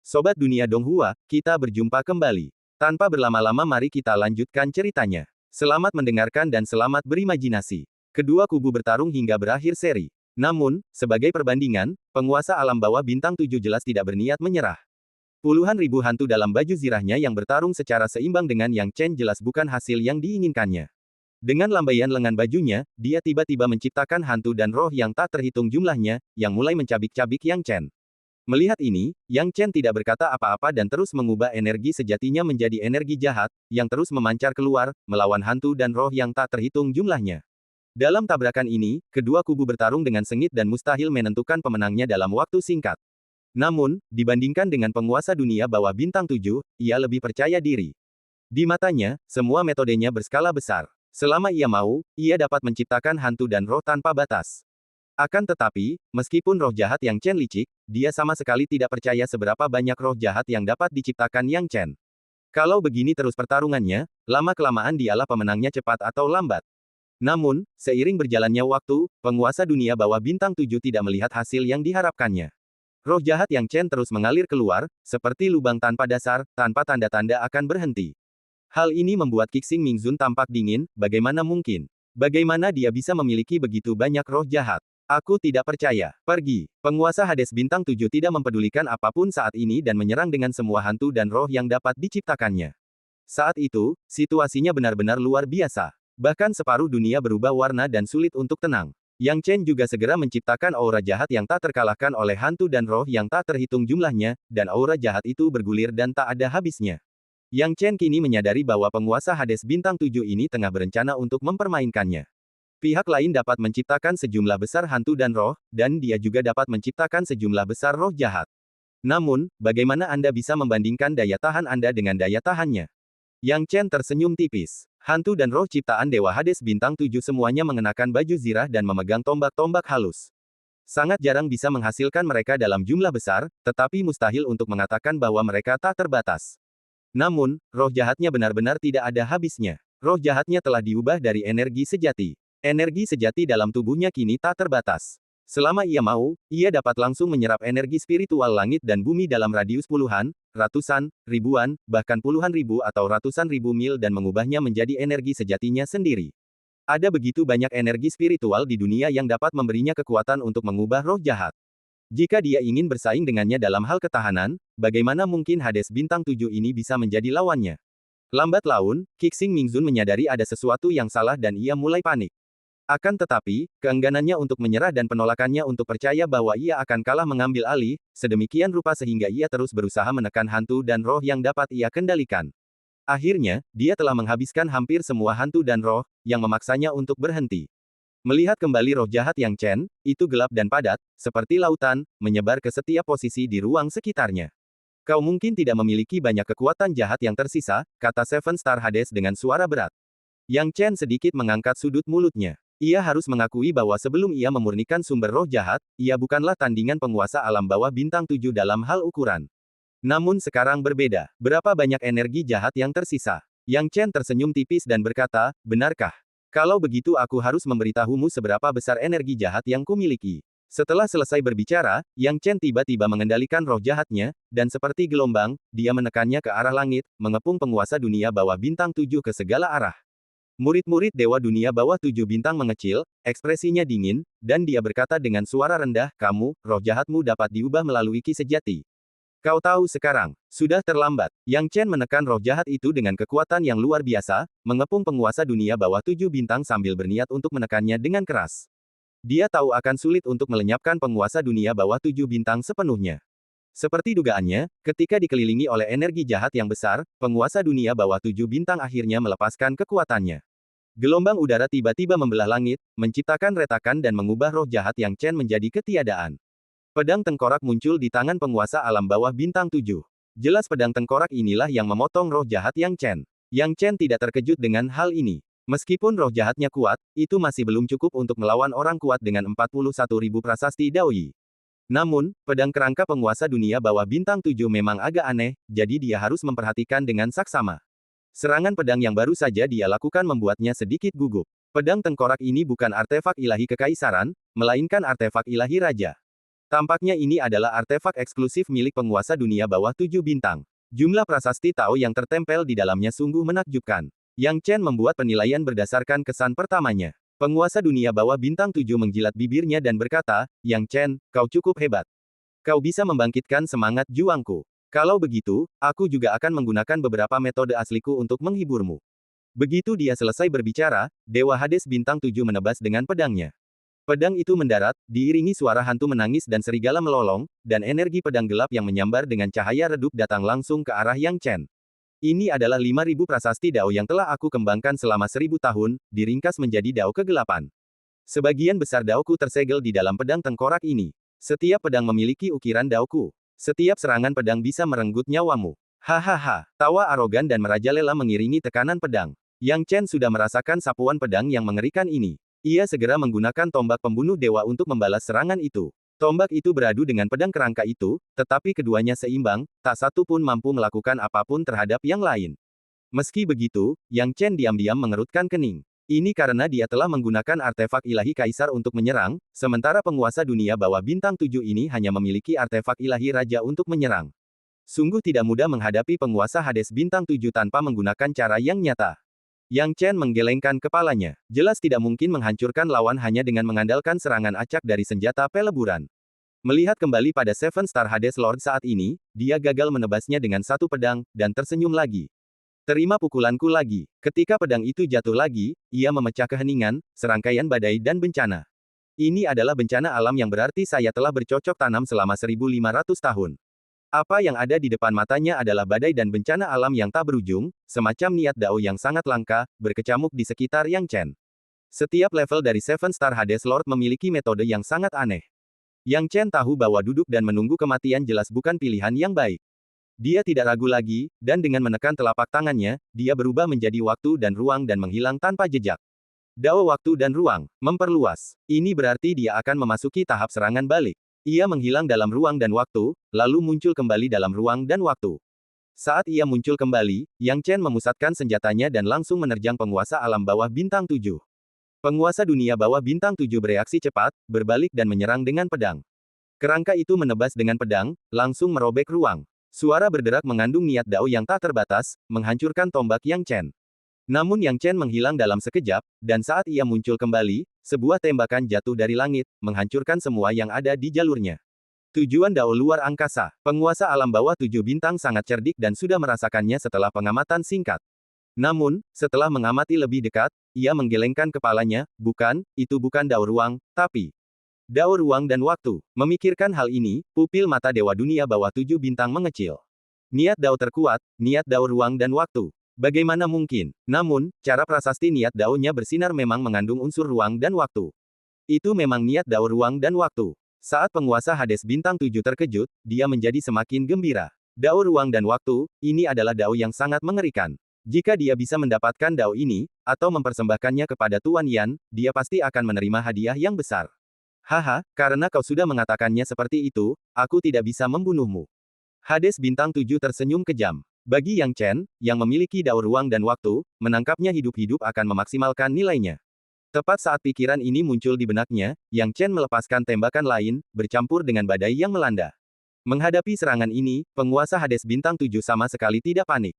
Sobat Dunia Donghua, kita berjumpa kembali. Tanpa berlama-lama mari kita lanjutkan ceritanya. Selamat mendengarkan dan selamat berimajinasi. Kedua kubu bertarung hingga berakhir seri. Namun, sebagai perbandingan, penguasa alam bawah bintang 7 jelas tidak berniat menyerah. Puluhan ribu hantu dalam baju zirahnya yang bertarung secara seimbang dengan Yang Chen jelas bukan hasil yang diinginkannya. Dengan lambaian lengan bajunya, dia tiba-tiba menciptakan hantu dan roh yang tak terhitung jumlahnya, yang mulai mencabik-cabik Yang Chen. Melihat ini, Yang Chen tidak berkata apa-apa dan terus mengubah energi sejatinya menjadi energi jahat, yang terus memancar keluar, melawan hantu dan roh yang tak terhitung jumlahnya. Dalam tabrakan ini, kedua kubu bertarung dengan sengit dan mustahil menentukan pemenangnya dalam waktu singkat. Namun, dibandingkan dengan penguasa dunia bawah bintang 7, ia lebih percaya diri. Di matanya, semua metodenya berskala besar. Selama ia mau, ia dapat menciptakan hantu dan roh tanpa batas. Akan tetapi, meskipun roh jahat Yang Chen licik, dia sama sekali tidak percaya seberapa banyak roh jahat yang dapat diciptakan Yang Chen. Kalau begini terus pertarungannya, lama-kelamaan dialah pemenangnya cepat atau lambat. Namun, seiring berjalannya waktu, penguasa dunia bawah bintang 7 tidak melihat hasil yang diharapkannya. Roh jahat Yang Chen terus mengalir keluar, seperti lubang tanpa dasar, tanpa tanda-tanda akan berhenti. Hal ini membuat Qixing Mingzun tampak dingin, bagaimana mungkin? Bagaimana dia bisa memiliki begitu banyak roh jahat? Aku tidak percaya. Pergi. Penguasa Hades bintang 7 tidak mempedulikan apapun saat ini dan menyerang dengan semua hantu dan roh yang dapat diciptakannya. Saat itu, situasinya benar-benar luar biasa. Bahkan separuh dunia berubah warna dan sulit untuk tenang. Yang Chen juga segera menciptakan aura jahat yang tak terkalahkan oleh hantu dan roh yang tak terhitung jumlahnya, dan aura jahat itu bergulir dan tak ada habisnya. Yang Chen kini menyadari bahwa penguasa Hades bintang 7 ini tengah berencana untuk mempermainkannya. Pihak lain dapat menciptakan sejumlah besar hantu dan roh, dan dia juga dapat menciptakan sejumlah besar roh jahat. Namun, bagaimana Anda bisa membandingkan daya tahan Anda dengan daya tahannya? Yang Chen tersenyum tipis. Hantu dan roh ciptaan Dewa Hades bintang 7 semuanya mengenakan baju zirah dan memegang tombak-tombak halus. Sangat jarang bisa menghasilkan mereka dalam jumlah besar, tetapi mustahil untuk mengatakan bahwa mereka tak terbatas. Namun, roh jahatnya benar-benar tidak ada habisnya. Roh jahatnya telah diubah dari energi sejati. Energi sejati dalam tubuhnya kini tak terbatas. Selama ia mau, ia dapat langsung menyerap energi spiritual langit dan bumi dalam radius puluhan, ratusan, ribuan, bahkan puluhan ribu atau ratusan ribu mil dan mengubahnya menjadi energi sejatinya sendiri. Ada begitu banyak energi spiritual di dunia yang dapat memberinya kekuatan untuk mengubah roh jahat. Jika dia ingin bersaing dengannya dalam hal ketahanan, bagaimana mungkin Hades bintang 7 ini bisa menjadi lawannya? Lambat laun, Qixing Mingzun menyadari ada sesuatu yang salah dan ia mulai panik. Akan tetapi, keengganannya untuk menyerah dan penolakannya untuk percaya bahwa ia akan kalah mengambil alih, sedemikian rupa sehingga ia terus berusaha menekan hantu dan roh yang dapat ia kendalikan. Akhirnya, dia telah menghabiskan hampir semua hantu dan roh, yang memaksanya untuk berhenti. Melihat kembali roh jahat Yang Chen, itu gelap dan padat, seperti lautan, menyebar ke setiap posisi di ruang sekitarnya. Kau mungkin tidak memiliki banyak kekuatan jahat yang tersisa, kata Seven Star Hades dengan suara berat. Yang Chen sedikit mengangkat sudut mulutnya. Ia harus mengakui bahwa sebelum ia memurnikan sumber roh jahat, ia bukanlah tandingan penguasa alam bawah bintang 7 dalam hal ukuran. Namun sekarang berbeda. Berapa banyak energi jahat yang tersisa? Yang Chen tersenyum tipis dan berkata, benarkah? Kalau begitu aku harus memberitahumu seberapa besar energi jahat yang kumiliki. Setelah selesai berbicara, Yang Chen tiba-tiba mengendalikan roh jahatnya, dan seperti gelombang, dia menekannya ke arah langit, mengepung penguasa dunia bawah bintang 7 ke segala arah. Murid-murid Dewa Dunia Bawah 7 Bintang mengecil, ekspresinya dingin, dan dia berkata dengan suara rendah, kamu, roh jahatmu dapat diubah melalui ki sejati. Kau tahu sekarang, sudah terlambat. Yang Chen menekan roh jahat itu dengan kekuatan yang luar biasa, mengepung penguasa dunia bawah 7 bintang sambil berniat untuk menekannya dengan keras. Dia tahu akan sulit untuk melenyapkan penguasa dunia bawah 7 bintang sepenuhnya. Seperti dugaannya, ketika dikelilingi oleh energi jahat yang besar, penguasa dunia bawah 7 bintang akhirnya melepaskan kekuatannya. Gelombang udara tiba-tiba membelah langit, menciptakan retakan dan mengubah roh jahat Yang Chen menjadi ketiadaan. Pedang tengkorak muncul di tangan penguasa alam bawah bintang 7. Jelas pedang tengkorak inilah yang memotong roh jahat Yang Chen. Yang Chen tidak terkejut dengan hal ini. Meskipun roh jahatnya kuat, itu masih belum cukup untuk melawan orang kuat dengan 41.000 prasasti Daoyi. Namun, pedang kerangka penguasa dunia bawah bintang 7 memang agak aneh, jadi dia harus memperhatikan dengan saksama. Serangan pedang yang baru saja dia lakukan membuatnya sedikit gugup. Pedang tengkorak ini bukan artefak ilahi kekaisaran, melainkan artefak ilahi raja. Tampaknya ini adalah artefak eksklusif milik penguasa dunia bawah 7 bintang. Jumlah prasasti Tao yang tertempel di dalamnya sungguh menakjubkan. Yang Chen membuat penilaian berdasarkan kesan pertamanya. Penguasa dunia bawah bintang 7 menjilat bibirnya dan berkata, Yang Chen, kau cukup hebat. Kau bisa membangkitkan semangat juangku. Kalau begitu, aku juga akan menggunakan beberapa metode asliku untuk menghiburmu. Begitu dia selesai berbicara, Dewa Hades bintang 7 menebas dengan pedangnya. Pedang itu mendarat, diiringi suara hantu menangis dan serigala melolong, dan energi pedang gelap yang menyambar dengan cahaya redup datang langsung ke arah Yang Chen. Ini adalah 5.000 prasasti Dao yang telah aku kembangkan selama 1.000 tahun, diringkas menjadi Dao kegelapan. Sebagian besar Daoku tersegel di dalam pedang tengkorak ini. Setiap pedang memiliki ukiran Daoku. Setiap serangan pedang bisa merenggut nyawamu. Hahaha, tawa arogan dan merajalela mengiringi tekanan pedang. Yang Chen sudah merasakan sapuan pedang yang mengerikan ini. Ia segera menggunakan tombak pembunuh dewa untuk membalas serangan itu. Tombak itu beradu dengan pedang kerangka itu, tetapi keduanya seimbang, tak satu pun mampu melakukan apapun terhadap yang lain. Meski begitu, Yang Chen diam-diam mengerutkan kening. Ini karena dia telah menggunakan artefak ilahi kaisar untuk menyerang, sementara penguasa dunia bawah bintang 7 ini hanya memiliki artefak ilahi raja untuk menyerang. Sungguh tidak mudah menghadapi penguasa Hades bintang 7 tanpa menggunakan cara yang nyata. Yang Chen menggelengkan kepalanya. Jelas tidak mungkin menghancurkan lawan hanya dengan mengandalkan serangan acak dari senjata peleburan. Melihat kembali pada Seven Star Hades Lord saat ini, dia gagal menebasnya dengan satu pedang, dan tersenyum lagi. Terima pukulanku lagi. Ketika pedang itu jatuh lagi, ia memecah keheningan, serangkaian badai dan bencana. Ini adalah bencana alam yang berarti saya telah bercocok tanam selama 1.500 tahun. Apa yang ada di depan matanya adalah badai dan bencana alam yang tak berujung, semacam niat Dao yang sangat langka, berkecamuk di sekitar Yang Chen. Setiap level dari Seven Star Hades Lord memiliki metode yang sangat aneh. Yang Chen tahu bahwa duduk dan menunggu kematian jelas bukan pilihan yang baik. Dia tidak ragu lagi, dan dengan menekan telapak tangannya, dia berubah menjadi waktu dan ruang dan menghilang tanpa jejak. Dao waktu dan ruang, memperluas. Ini berarti dia akan memasuki tahap serangan balik. Ia menghilang dalam ruang dan waktu, lalu muncul kembali dalam ruang dan waktu. Saat ia muncul kembali, Yang Chen memusatkan senjatanya dan langsung menerjang penguasa alam bawah bintang 7. Penguasa dunia bawah bintang 7 bereaksi cepat, berbalik dan menyerang dengan pedang. Kerangka itu menebas dengan pedang, langsung merobek ruang. Suara berderak mengandung niat Dao yang tak terbatas, menghancurkan tombak Yang Chen. Namun Yang Chen menghilang dalam sekejap, dan saat ia muncul kembali, sebuah tembakan jatuh dari langit, menghancurkan semua yang ada di jalurnya. Tujuan Dao luar angkasa. Penguasa alam bawah 7 bintang sangat cerdik dan sudah merasakannya setelah pengamatan singkat. Namun, setelah mengamati lebih dekat, ia menggelengkan kepalanya, itu bukan Dao ruang, tapi Dao ruang dan waktu. Memikirkan hal ini, pupil mata Dewa Dunia bawah 7 bintang mengecil. Niat Dao terkuat, niat Dao ruang dan waktu. Bagaimana mungkin? Namun, cara prasasti niat Dao-nya bersinar memang mengandung unsur ruang dan waktu. Itu memang niat Dao ruang dan waktu. Saat penguasa Hades bintang 7 terkejut, dia menjadi semakin gembira. Dao ruang dan waktu, ini adalah Dao yang sangat mengerikan. Jika dia bisa mendapatkan Dao ini, atau mempersembahkannya kepada Tuan Yan, dia pasti akan menerima hadiah yang besar. Haha, karena kau sudah mengatakannya seperti itu, aku tidak bisa membunuhmu. Hades bintang 7 tersenyum kejam. Bagi Yang Chen, yang memiliki Dao ruang dan waktu, menangkapnya hidup-hidup akan memaksimalkan nilainya. Tepat saat pikiran ini muncul di benaknya, Yang Chen melepaskan tembakan lain, bercampur dengan badai yang melanda. Menghadapi serangan ini, penguasa Hades bintang 7 sama sekali tidak panik.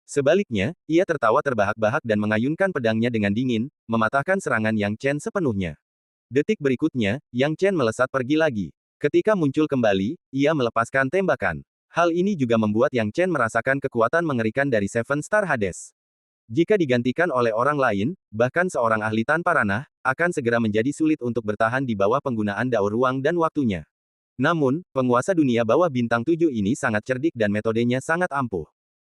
Sebaliknya, ia tertawa terbahak-bahak dan mengayunkan pedangnya dengan dingin, mematahkan serangan Yang Chen sepenuhnya. Detik berikutnya, Yang Chen melesat pergi lagi. Ketika muncul kembali, ia melepaskan tembakan. Hal ini juga membuat Yang Chen merasakan kekuatan mengerikan dari Seven Star Hades. Jika digantikan oleh orang lain, bahkan seorang ahli tanpa ranah, akan segera menjadi sulit untuk bertahan di bawah penggunaan Dao ruang dan waktunya. Namun, penguasa dunia bawah bintang 7 ini sangat cerdik dan metodenya sangat ampuh.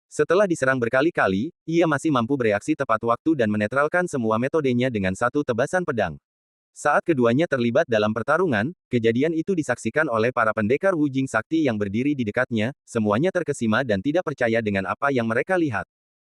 Setelah diserang berkali-kali, ia masih mampu bereaksi tepat waktu dan menetralkan semua metodenya dengan satu tebasan pedang. Saat keduanya terlibat dalam pertarungan, kejadian itu disaksikan oleh para pendekar Wujing Sakti yang berdiri di dekatnya, semuanya terkesima dan tidak percaya dengan apa yang mereka lihat.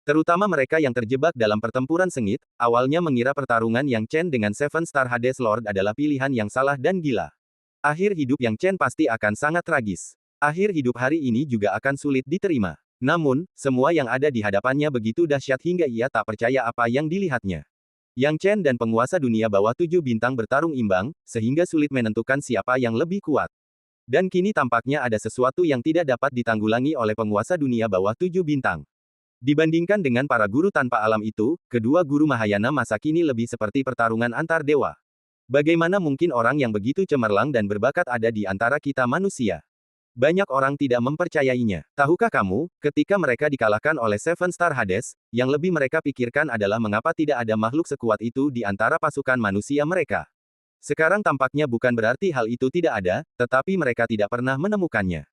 Terutama mereka yang terjebak dalam pertempuran sengit, awalnya mengira pertarungan Yang Chen dengan Seven Star Hades Lord adalah pilihan yang salah dan gila. Akhir hidup Yang Chen pasti akan sangat tragis. Akhir hidup hari ini juga akan sulit diterima. Namun, semua yang ada di hadapannya begitu dahsyat hingga ia tak percaya apa yang dilihatnya. Yang Chen dan penguasa dunia bawah 7 bintang bertarung imbang, sehingga sulit menentukan siapa yang lebih kuat. Dan kini tampaknya ada sesuatu yang tidak dapat ditanggulangi oleh penguasa dunia bawah 7 bintang. Dibandingkan dengan para guru tanpa alam itu, kedua guru Mahayana masa kini lebih seperti pertarungan antar dewa. Bagaimana mungkin orang yang begitu cemerlang dan berbakat ada di antara kita manusia? Banyak orang tidak mempercayainya. Tahukah kamu, ketika mereka dikalahkan oleh Seven Star Hades, yang lebih mereka pikirkan adalah mengapa tidak ada makhluk sekuat itu di antara pasukan manusia mereka. Sekarang tampaknya bukan berarti hal itu tidak ada, tetapi mereka tidak pernah menemukannya.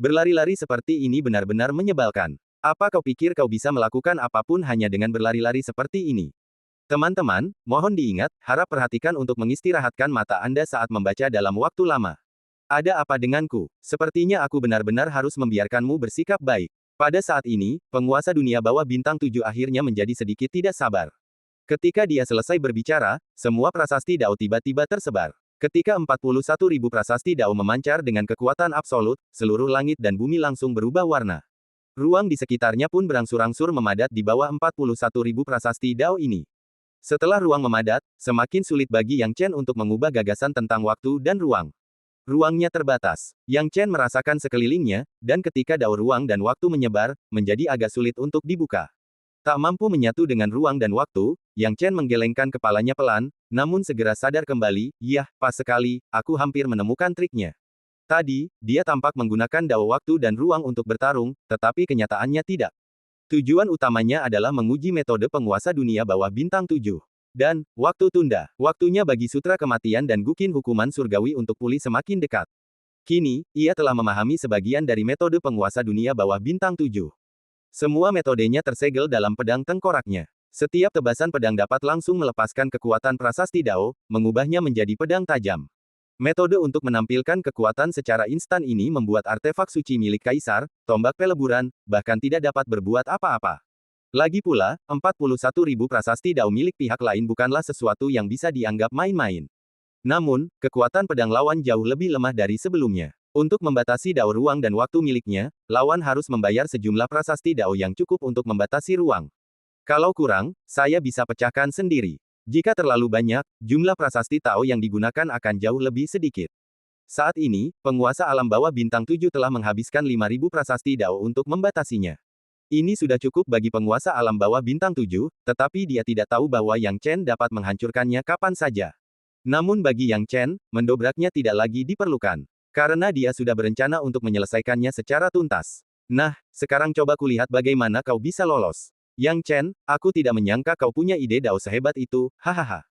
Berlari-lari seperti ini benar-benar menyebalkan. Apa kau pikir kau bisa melakukan apapun hanya dengan berlari-lari seperti ini? Teman-teman, mohon diingat, harap perhatikan untuk mengistirahatkan mata Anda saat membaca dalam waktu lama. Ada apa denganku? Sepertinya aku benar-benar harus membiarkanmu bersikap baik. Pada saat ini, penguasa dunia bawah bintang 7 akhirnya menjadi sedikit tidak sabar. Ketika dia selesai berbicara, semua prasasti Dao tiba-tiba tersebar. Ketika 41.000 prasasti Dao memancar dengan kekuatan absolut, seluruh langit dan bumi langsung berubah warna. Ruang di sekitarnya pun berangsur-angsur memadat di bawah 41.000 prasasti Dao ini. Setelah ruang memadat, semakin sulit bagi Yang Chen untuk mengubah gagasan tentang waktu dan ruang. Ruangnya terbatas. Yang Chen merasakan sekelilingnya, dan ketika Dao ruang dan waktu menyebar, menjadi agak sulit untuk dibuka. Tak mampu menyatu dengan ruang dan waktu, Yang Chen menggelengkan kepalanya pelan, namun segera sadar kembali, yah, pas sekali, aku hampir menemukan triknya. Tadi, dia tampak menggunakan Dao waktu dan ruang untuk bertarung, tetapi kenyataannya tidak. Tujuan utamanya adalah menguji metode penguasa dunia bawah bintang 7. Dan, waktu tunda. Waktunya bagi sutra kematian dan gukin hukuman surgawi untuk pulih semakin dekat. Kini, ia telah memahami sebagian dari metode penguasa dunia bawah bintang 7. Semua metodenya tersegel dalam pedang tengkoraknya. Setiap tebasan pedang dapat langsung melepaskan kekuatan prasasti Dao, mengubahnya menjadi pedang tajam. Metode untuk menampilkan kekuatan secara instan ini membuat artefak suci milik Kaisar, tombak peleburan, bahkan tidak dapat berbuat apa-apa. Lagi pula, 41.000 prasasti Dao milik pihak lain bukanlah sesuatu yang bisa dianggap main-main. Namun, kekuatan pedang lawan jauh lebih lemah dari sebelumnya. Untuk membatasi Dao ruang dan waktu miliknya, lawan harus membayar sejumlah prasasti Dao yang cukup untuk membatasi ruang. Kalau kurang, saya bisa pecahkan sendiri. Jika terlalu banyak, jumlah prasasti Tao yang digunakan akan jauh lebih sedikit. Saat ini, penguasa alam bawah bintang 7 telah menghabiskan 5.000 prasasti Dao untuk membatasinya. Ini sudah cukup bagi penguasa alam bawah bintang 7, tetapi dia tidak tahu bahwa Yang Chen dapat menghancurkannya kapan saja. Namun bagi Yang Chen, mendobraknya tidak lagi diperlukan. Karena dia sudah berencana untuk menyelesaikannya secara tuntas. Nah, sekarang coba kulihat bagaimana kau bisa lolos. Yang Chen, aku tidak menyangka kau punya ide Dao sehebat itu, hahaha.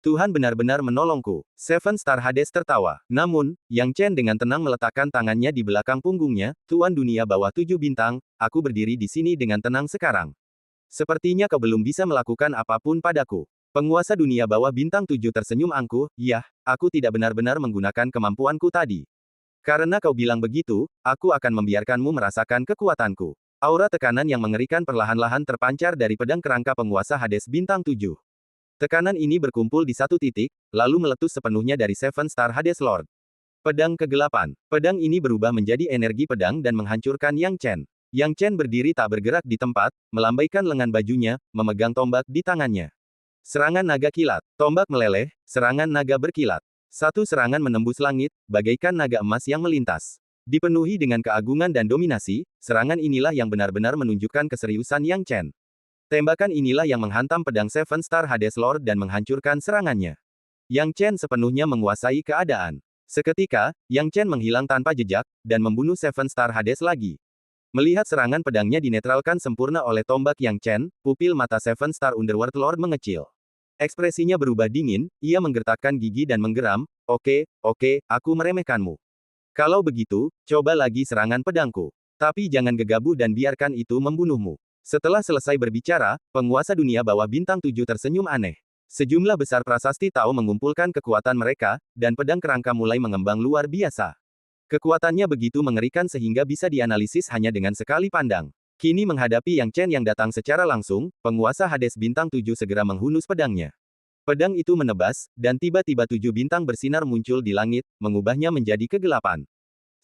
Tuhan benar-benar menolongku. Seven Star Hades tertawa. Namun, Yang Chen dengan tenang meletakkan tangannya di belakang punggungnya, Tuan dunia bawah 7 bintang, aku berdiri di sini dengan tenang sekarang. Sepertinya kau belum bisa melakukan apapun padaku. Penguasa dunia bawah bintang 7 tersenyum angkuh, yah, aku tidak benar-benar menggunakan kemampuanku tadi. Karena kau bilang begitu, aku akan membiarkanmu merasakan kekuatanku. Aura tekanan yang mengerikan perlahan-lahan terpancar dari pedang kerangka penguasa Hades bintang 7. Tekanan ini berkumpul di satu titik, lalu meletus sepenuhnya dari Seven Star Hades Lord. Pedang kegelapan. Pedang ini berubah menjadi energi pedang dan menghancurkan Yang Chen. Yang Chen berdiri tak bergerak di tempat, melambaikan lengan bajunya, memegang tombak di tangannya. Serangan naga kilat. Tombak meleleh, serangan naga berkilat. Satu serangan menembus langit, bagaikan naga emas yang melintas. Dipenuhi dengan keagungan dan dominasi, serangan inilah yang benar-benar menunjukkan keseriusan Yang Chen. Tembakan inilah yang menghantam pedang Seven Star Hades Lord dan menghancurkan serangannya. Yang Chen sepenuhnya menguasai keadaan. Seketika, Yang Chen menghilang tanpa jejak, dan membunuh Seven Star Hades lagi. Melihat serangan pedangnya dinetralkan sempurna oleh tombak Yang Chen, pupil mata Seven Star Underworld Lord mengecil. Ekspresinya berubah dingin, ia menggertakkan gigi dan menggeram, oke, aku meremehkanmu. Kalau begitu, coba lagi serangan pedangku. Tapi jangan gegabah dan biarkan itu membunuhmu. Setelah selesai berbicara, penguasa dunia bawah bintang 7 tersenyum aneh. Sejumlah besar prasasti Tao mengumpulkan kekuatan mereka, dan pedang kerangka mulai mengembang luar biasa. Kekuatannya begitu mengerikan sehingga bisa dianalisis hanya dengan sekali pandang. Kini menghadapi Yang Chen yang datang secara langsung, penguasa Hades bintang 7 segera menghunus pedangnya. Pedang itu menebas, dan tiba-tiba 7 bintang bersinar muncul di langit, mengubahnya menjadi kegelapan.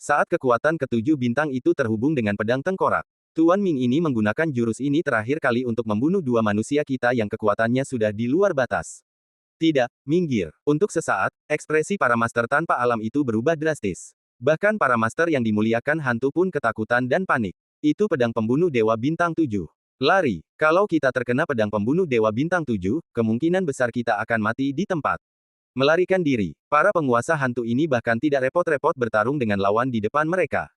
Saat kekuatan ke-7 bintang itu terhubung dengan pedang tengkorak, Tuan Ming ini menggunakan jurus ini terakhir kali untuk membunuh dua manusia kita yang kekuatannya sudah di luar batas. Tidak, minggir. Untuk sesaat, ekspresi para master tanpa alam itu berubah drastis. Bahkan para master yang dimuliakan hantu pun ketakutan dan panik. Itu pedang pembunuh Dewa Bintang 7. Lari. Kalau kita terkena pedang pembunuh Dewa Bintang 7, kemungkinan besar kita akan mati di tempat. Melarikan diri. Para penguasa hantu ini bahkan tidak repot-repot bertarung dengan lawan di depan mereka.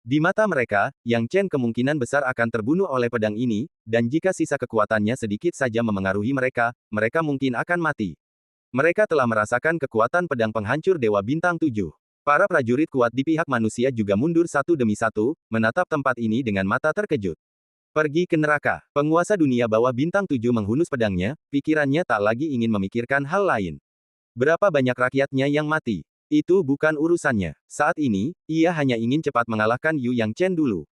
Di mata mereka, Yang Chen kemungkinan besar akan terbunuh oleh pedang ini, dan jika sisa kekuatannya sedikit saja memengaruhi mereka, mereka mungkin akan mati. Mereka telah merasakan kekuatan pedang penghancur Dewa Bintang 7. Para prajurit kuat di pihak manusia juga mundur satu demi satu, menatap tempat ini dengan mata terkejut. Pergi ke neraka. Penguasa dunia bawah Bintang 7 menghunus pedangnya, pikirannya tak lagi ingin memikirkan hal lain. Berapa banyak rakyatnya yang mati? Itu bukan urusannya. Saat ini, ia hanya ingin cepat mengalahkan Yu Yang Chen dulu.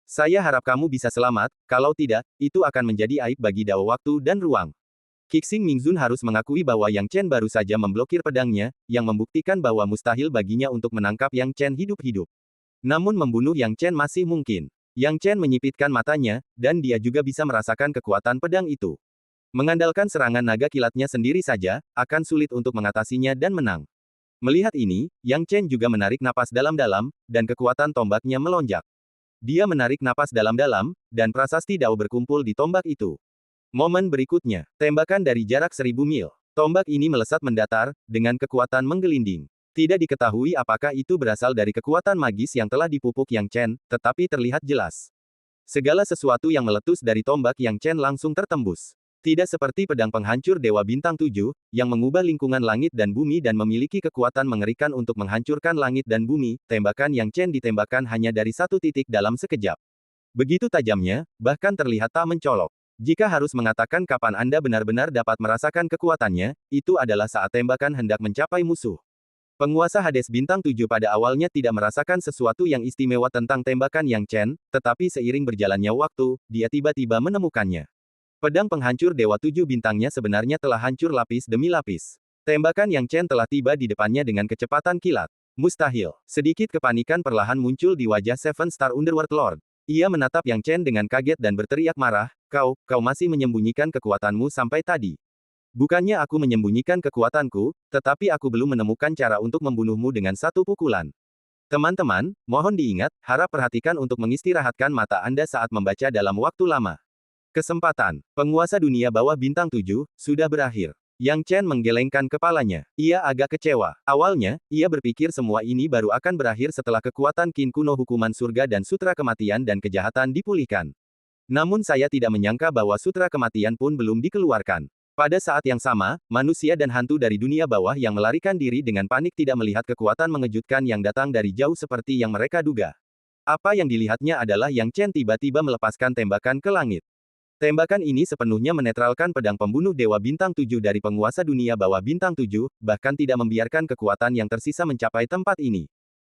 Saya harap kamu bisa selamat, kalau tidak, itu akan menjadi aib bagi Dao Waktu dan Ruang. Qixing Mingzun harus mengakui bahwa Yang Chen baru saja memblokir pedangnya, yang membuktikan bahwa mustahil baginya untuk menangkap Yang Chen hidup-hidup. Namun membunuh Yang Chen masih mungkin. Yang Chen menyipitkan matanya, dan dia juga bisa merasakan kekuatan pedang itu. Mengandalkan serangan naga kilatnya sendiri saja, akan sulit untuk mengatasinya dan menang. Melihat ini, Yang Chen juga menarik napas dalam-dalam, dan kekuatan tombaknya melonjak. Dia menarik napas dalam-dalam, dan prasasti Dao berkumpul di tombak itu. Momen berikutnya, tembakan dari jarak 1000 mil. Tombak ini melesat mendatar, dengan kekuatan menggelinding. Tidak diketahui apakah itu berasal dari kekuatan magis yang telah dipupuk Yang Chen, tetapi terlihat jelas. Segala sesuatu yang meletus dari tombak Yang Chen langsung tertembus. Tidak seperti pedang penghancur Dewa Bintang 7, yang mengubah lingkungan langit dan bumi dan memiliki kekuatan mengerikan untuk menghancurkan langit dan bumi, tembakan Yang Chen ditembakkan hanya dari satu titik dalam sekejap. Begitu tajamnya, bahkan terlihat tak mencolok. Jika harus mengatakan kapan Anda benar-benar dapat merasakan kekuatannya, itu adalah saat tembakan hendak mencapai musuh. Penguasa Hades Bintang 7 pada awalnya tidak merasakan sesuatu yang istimewa tentang tembakan Yang Chen, tetapi seiring berjalannya waktu, dia tiba-tiba menemukannya. Pedang penghancur Dewa 7 bintangnya sebenarnya telah hancur lapis demi lapis. Tembakan Yang Chen telah tiba di depannya dengan kecepatan kilat. Mustahil. Sedikit kepanikan perlahan muncul di wajah Seven Star Underworld Lord. Ia menatap Yang Chen dengan kaget dan berteriak marah, kau masih menyembunyikan kekuatanmu sampai tadi. Bukannya aku menyembunyikan kekuatanku, tetapi aku belum menemukan cara untuk membunuhmu dengan satu pukulan. Teman-teman, mohon diingat, harap perhatikan untuk mengistirahatkan mata Anda saat membaca dalam waktu lama. Kesempatan. Penguasa dunia bawah Bintang 7, sudah berakhir. Yang Chen menggelengkan kepalanya. Ia agak kecewa. Awalnya, ia berpikir semua ini baru akan berakhir setelah kekuatan Qin kuno hukuman surga dan sutra kematian dan kejahatan dipulihkan. Namun saya tidak menyangka bahwa sutra kematian pun belum dikeluarkan. Pada saat yang sama, manusia dan hantu dari dunia bawah yang melarikan diri dengan panik tidak melihat kekuatan mengejutkan yang datang dari jauh seperti yang mereka duga. Apa yang dilihatnya adalah Yang Chen tiba-tiba melepaskan tembakan ke langit. Tembakan ini sepenuhnya menetralkan pedang pembunuh Dewa Bintang 7 dari penguasa dunia bawah Bintang 7, bahkan tidak membiarkan kekuatan yang tersisa mencapai tempat ini.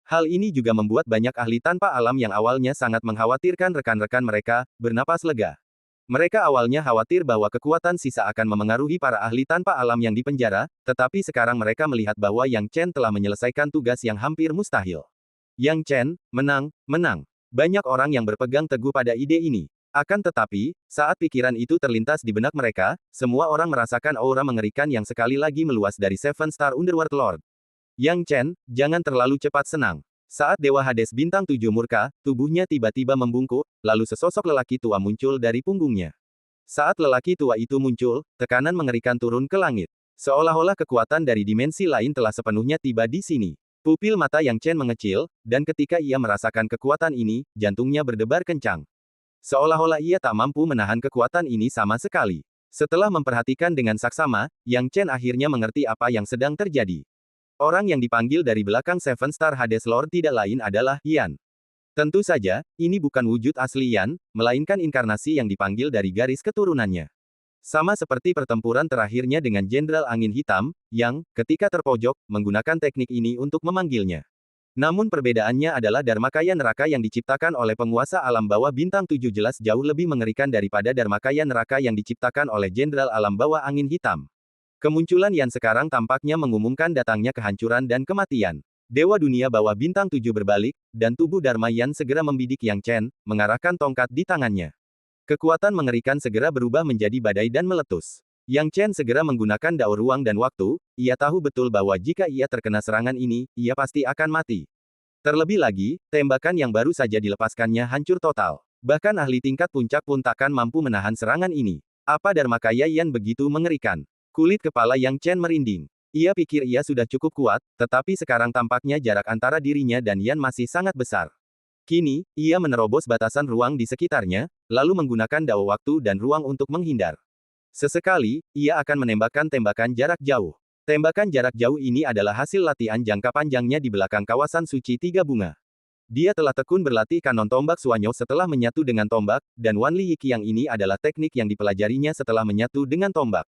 Hal ini juga membuat banyak ahli tanpa alam yang awalnya sangat mengkhawatirkan rekan-rekan mereka, bernapas lega. Mereka awalnya khawatir bahwa kekuatan sisa akan memengaruhi para ahli tanpa alam yang dipenjara, tetapi sekarang mereka melihat bahwa Yang Chen telah menyelesaikan tugas yang hampir mustahil. Yang Chen, menang. Banyak orang yang berpegang teguh pada ide ini. Akan tetapi, saat pikiran itu terlintas di benak mereka, semua orang merasakan aura mengerikan yang sekali lagi meluas dari Seven Star Underworld Lord. Yang Chen, jangan terlalu cepat senang. Saat Dewa Hades Bintang 7 murka, tubuhnya tiba-tiba membungkuk, lalu sesosok lelaki tua muncul dari punggungnya. Saat lelaki tua itu muncul, tekanan mengerikan turun ke langit. Seolah-olah kekuatan dari dimensi lain telah sepenuhnya tiba di sini. Pupil mata Yang Chen mengecil, dan ketika ia merasakan kekuatan ini, jantungnya berdebar kencang. Seolah-olah ia tak mampu menahan kekuatan ini sama sekali. Setelah memperhatikan dengan saksama, Yang Chen akhirnya mengerti apa yang sedang terjadi. Orang yang dipanggil dari belakang Seven Star Hades Lord tidak lain adalah Yan. Tentu saja, ini bukan wujud asli Yan, melainkan inkarnasi yang dipanggil dari garis keturunannya. Sama seperti pertempuran terakhirnya dengan Jenderal Angin Hitam, yang, ketika terpojok, menggunakan teknik ini untuk memanggilnya. Namun perbedaannya adalah Dharmakaya neraka yang diciptakan oleh penguasa alam bawah Bintang 7 jelas jauh lebih mengerikan daripada Dharmakaya neraka yang diciptakan oleh Jenderal alam bawah Angin Hitam. Kemunculan Yan sekarang tampaknya mengumumkan datangnya kehancuran dan kematian. Dewa dunia bawah Bintang 7 berbalik, dan tubuh Dharma Yan segera membidik Yang Chen, mengarahkan tongkat di tangannya. Kekuatan mengerikan segera berubah menjadi badai dan meletus. Yang Chen segera menggunakan dao ruang dan waktu, ia tahu betul bahwa jika ia terkena serangan ini, ia pasti akan mati. Terlebih lagi, tembakan yang baru saja dilepaskannya hancur total. Bahkan ahli tingkat puncak pun takkan mampu menahan serangan ini. Apa Dharmakaya Yan begitu mengerikan? Kulit kepala Yang Chen merinding. Ia pikir ia sudah cukup kuat, tetapi sekarang tampaknya jarak antara dirinya dan Yan masih sangat besar. Kini, ia menerobos batasan ruang di sekitarnya, lalu menggunakan dao waktu dan ruang untuk menghindar. Sesekali, ia akan menembakkan tembakan jarak jauh. Tembakan jarak jauh ini adalah hasil latihan jangka panjangnya di belakang kawasan suci tiga bunga. Dia telah tekun berlatih kanon tombak Suanyo setelah menyatu dengan tombak, dan Wan Li Yiqiang ini adalah teknik yang dipelajarinya setelah menyatu dengan tombak.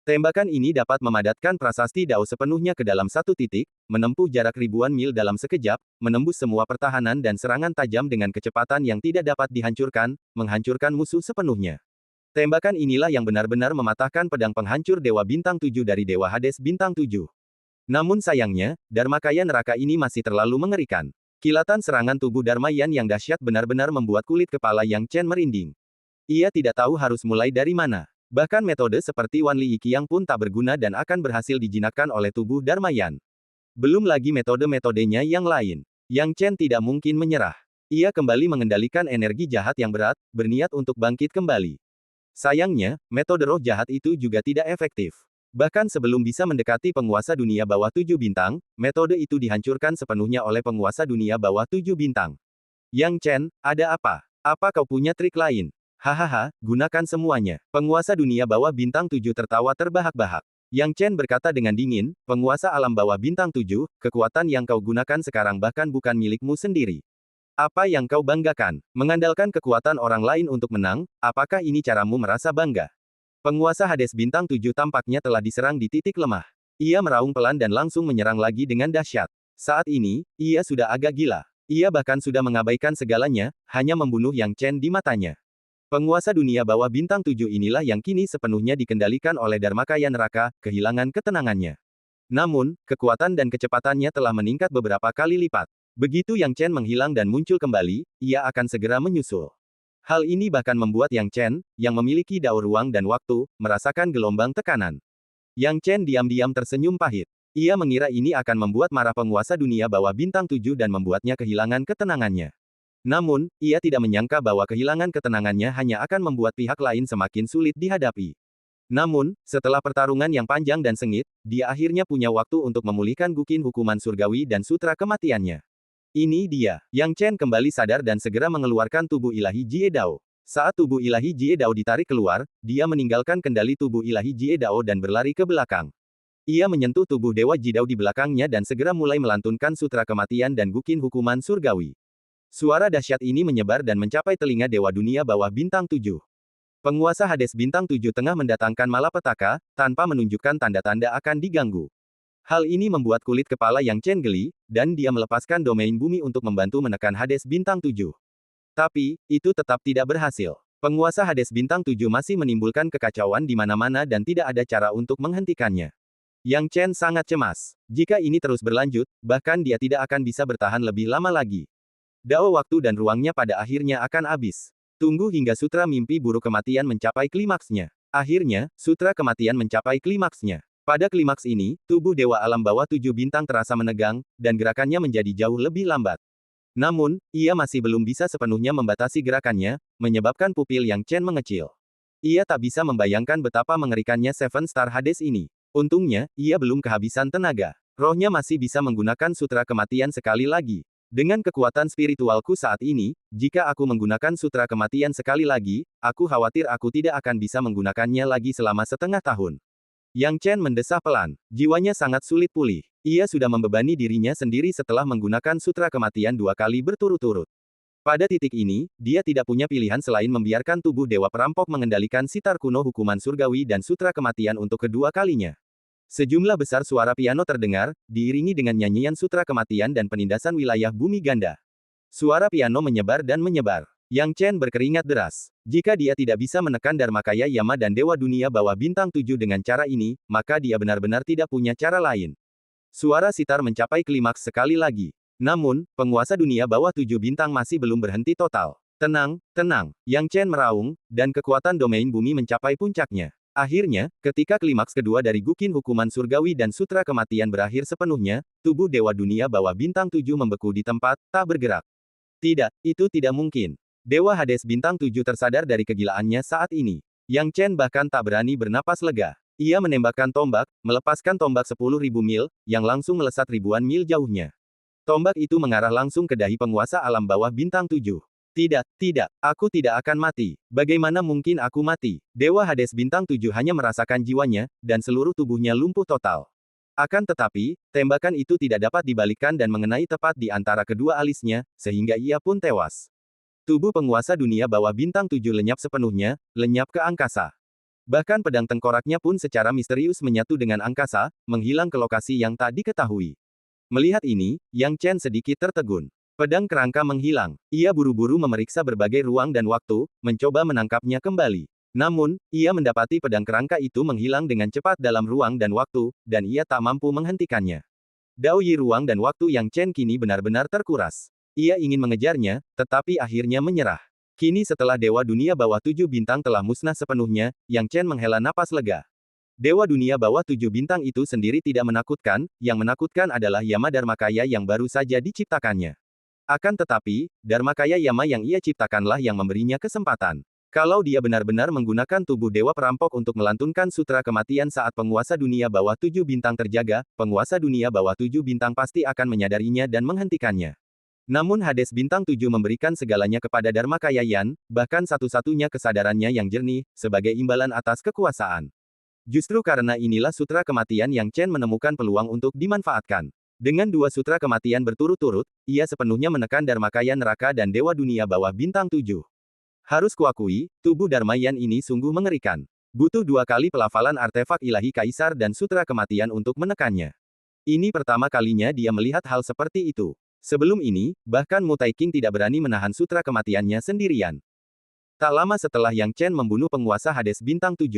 Tembakan ini dapat memadatkan prasasti dao sepenuhnya ke dalam satu titik, menempuh jarak ribuan mil dalam sekejap, menembus semua pertahanan dan serangan tajam dengan kecepatan yang tidak dapat dihancurkan, menghancurkan musuh sepenuhnya. Tembakan inilah yang benar-benar mematahkan pedang penghancur Dewa Bintang 7 dari Dewa Hades Bintang 7. Namun sayangnya, Dharmakaya neraka ini masih terlalu mengerikan. Kilatan serangan tubuh Dharmayan yang dahsyat benar-benar membuat kulit kepala Yang Chen merinding. Ia tidak tahu harus mulai dari mana. Bahkan metode seperti Wan Li Yiqiang pun tak berguna dan akan berhasil dijinakkan oleh tubuh Dharmayan. Belum lagi metode-metodenya yang lain. Yang Chen tidak mungkin menyerah. Ia kembali mengendalikan energi jahat yang berat, berniat untuk bangkit kembali. Sayangnya, metode roh jahat itu juga tidak efektif. Bahkan sebelum bisa mendekati penguasa dunia bawah 7 bintang, metode itu dihancurkan sepenuhnya oleh penguasa dunia bawah 7 bintang. Yang Chen, ada apa? Apa kau punya trik lain? Hahaha, gunakan semuanya. Penguasa dunia bawah bintang 7 tertawa terbahak-bahak. Yang Chen berkata dengan dingin, penguasa alam bawah bintang 7, kekuatan yang kau gunakan sekarang bahkan bukan milikmu sendiri. Apa yang kau banggakan? Mengandalkan kekuatan orang lain untuk menang, apakah ini caramu merasa bangga? Penguasa Hades Bintang 7 tampaknya telah diserang di titik lemah. Ia meraung pelan dan langsung menyerang lagi dengan dahsyat. Saat ini, ia sudah agak gila. Ia bahkan sudah mengabaikan segalanya, hanya membunuh Yang Chen di matanya. Penguasa dunia bawah Bintang 7 inilah yang kini sepenuhnya dikendalikan oleh Dharmakaya neraka, kehilangan ketenangannya. Namun, kekuatan dan kecepatannya telah meningkat beberapa kali lipat. Begitu Yang Chen menghilang dan muncul kembali, ia akan segera menyusul. Hal ini bahkan membuat Yang Chen, yang memiliki dao ruang dan waktu, merasakan gelombang tekanan. Yang Chen diam-diam tersenyum pahit. Ia mengira ini akan membuat marah penguasa dunia bawah Bintang 7 dan membuatnya kehilangan ketenangannya. Namun, ia tidak menyangka bahwa kehilangan ketenangannya hanya akan membuat pihak lain semakin sulit dihadapi. Namun, setelah pertarungan yang panjang dan sengit, dia akhirnya punya waktu untuk memulihkan Guqin hukuman surgawi dan sutra kematiannya. Ini dia. Yang Chen kembali sadar dan segera mengeluarkan tubuh ilahi Jie Dao. Saat tubuh ilahi Jie Dao ditarik keluar, dia meninggalkan kendali tubuh ilahi Jie Dao dan berlari ke belakang. Ia menyentuh tubuh Dewa Jidao di belakangnya dan segera mulai melantunkan sutra kematian dan Guqin hukuman surgawi. Suara dahsyat ini menyebar dan mencapai telinga Dewa Dunia bawah Bintang 7. Penguasa Hades Bintang 7 tengah mendatangkan malapetaka, tanpa menunjukkan tanda-tanda akan diganggu. Hal ini membuat kulit kepala Yang Chen geli, dan dia melepaskan domain bumi untuk membantu menekan Hades Bintang 7. Tapi, itu tetap tidak berhasil. Penguasa Hades Bintang 7 masih menimbulkan kekacauan di mana-mana dan tidak ada cara untuk menghentikannya. Yang Chen sangat cemas. Jika ini terus berlanjut, bahkan dia tidak akan bisa bertahan lebih lama lagi. Dao waktu dan ruangnya pada akhirnya akan habis. Tunggu hingga sutra mimpi buruk kematian mencapai klimaksnya. Akhirnya, sutra kematian mencapai klimaksnya. Pada klimaks ini, tubuh Dewa Alam bawah 7 bintang terasa menegang, dan gerakannya menjadi jauh lebih lambat. Namun, ia masih belum bisa sepenuhnya membatasi gerakannya, menyebabkan pupil Yang Chen mengecil. Ia tak bisa membayangkan betapa mengerikannya Seven Star Hades ini. Untungnya, ia belum kehabisan tenaga. Rohnya masih bisa menggunakan sutra kematian sekali lagi. Dengan kekuatan spiritualku saat ini, jika aku menggunakan sutra kematian sekali lagi, aku khawatir aku tidak akan bisa menggunakannya lagi selama setengah tahun. Yang Chen mendesah pelan. Jiwanya sangat sulit pulih. Ia sudah membebani dirinya sendiri setelah menggunakan sutra kematian 2 kali berturut-turut. Pada titik ini, dia tidak punya pilihan selain membiarkan tubuh Dewa Perampok mengendalikan sitar kuno hukuman surgawi dan sutra kematian untuk kedua kalinya. Sejumlah besar suara piano terdengar, diiringi dengan nyanyian sutra kematian dan penindasan wilayah bumi ganda. Suara piano menyebar dan menyebar. Yang Chen berkeringat deras. Jika dia tidak bisa menekan Dharmakaya Yama dan Dewa Dunia bawah Bintang 7 dengan cara ini, maka dia benar-benar tidak punya cara lain. Suara sitar mencapai klimaks sekali lagi. Namun, penguasa dunia bawah 7 bintang masih belum berhenti total. Tenang, tenang. Yang Chen meraung, dan kekuatan domain bumi mencapai puncaknya. Akhirnya, ketika klimaks kedua dari Gukin Hukuman Surgawi dan Sutra Kematian berakhir sepenuhnya, tubuh Dewa Dunia Bawah Bintang 7 membeku di tempat, tak bergerak. Tidak, itu tidak mungkin. Dewa Hades Bintang 7 tersadar dari kegilaannya saat ini. Yang Chen bahkan tak berani bernapas lega. Ia menembakkan tombak, melepaskan tombak 10.000 mil, yang langsung melesat ribuan mil jauhnya. Tombak itu mengarah langsung ke dahi penguasa alam bawah bintang 7. Tidak, tidak, aku tidak akan mati. Bagaimana mungkin aku mati? Dewa Hades Bintang 7 hanya merasakan jiwanya, dan seluruh tubuhnya lumpuh total. Akan tetapi, tembakan itu tidak dapat dibalikkan dan mengenai tepat di antara kedua alisnya, sehingga ia pun tewas. Tubuh penguasa dunia bawah bintang 7 lenyap sepenuhnya, lenyap ke angkasa. Bahkan pedang tengkoraknya pun secara misterius menyatu dengan angkasa, menghilang ke lokasi yang tak diketahui. Melihat ini, Yang Chen sedikit tertegun. Pedang kerangka menghilang. Ia buru-buru memeriksa berbagai ruang dan waktu, mencoba menangkapnya kembali. Namun, ia mendapati pedang kerangka itu menghilang dengan cepat dalam ruang dan waktu, dan ia tak mampu menghentikannya. Dao Yi ruang dan waktu Yang Chen kini benar-benar terkuras. Ia ingin mengejarnya, tetapi akhirnya menyerah. Kini setelah Dewa Dunia Bawah 7 Bintang telah musnah sepenuhnya, Yang Chen menghela napas lega. Dewa Dunia Bawah 7 Bintang itu sendiri tidak menakutkan, yang menakutkan adalah Yama Dharmakaya yang baru saja diciptakannya. Akan tetapi, Dharmakaya Yama yang ia ciptakanlah yang memberinya kesempatan. Kalau dia benar-benar menggunakan tubuh Dewa Perampok untuk melantunkan sutra kematian saat penguasa dunia bawah 7 bintang terjaga, penguasa dunia bawah 7 bintang pasti akan menyadarinya dan menghentikannya. Namun Hades Bintang 7 memberikan segalanya kepada Dharmakaya Yan, bahkan satu-satunya kesadarannya yang jernih, sebagai imbalan atas kekuasaan. Justru karena inilah sutra kematian yang Chen menemukan peluang untuk dimanfaatkan. Dengan dua sutra kematian berturut-turut, ia sepenuhnya menekan Dharmakaya neraka dan Dewa Dunia Bawah Bintang 7. Harus kuakui, tubuh Dharmayan ini sungguh mengerikan. Butuh 2 kali pelafalan artefak ilahi kaisar dan sutra kematian untuk menekannya. Ini pertama kalinya dia melihat hal seperti itu. Sebelum ini, bahkan Mutai King tidak berani menahan sutra kematiannya sendirian. Tak lama setelah Yang Chen membunuh penguasa Hades Bintang 7,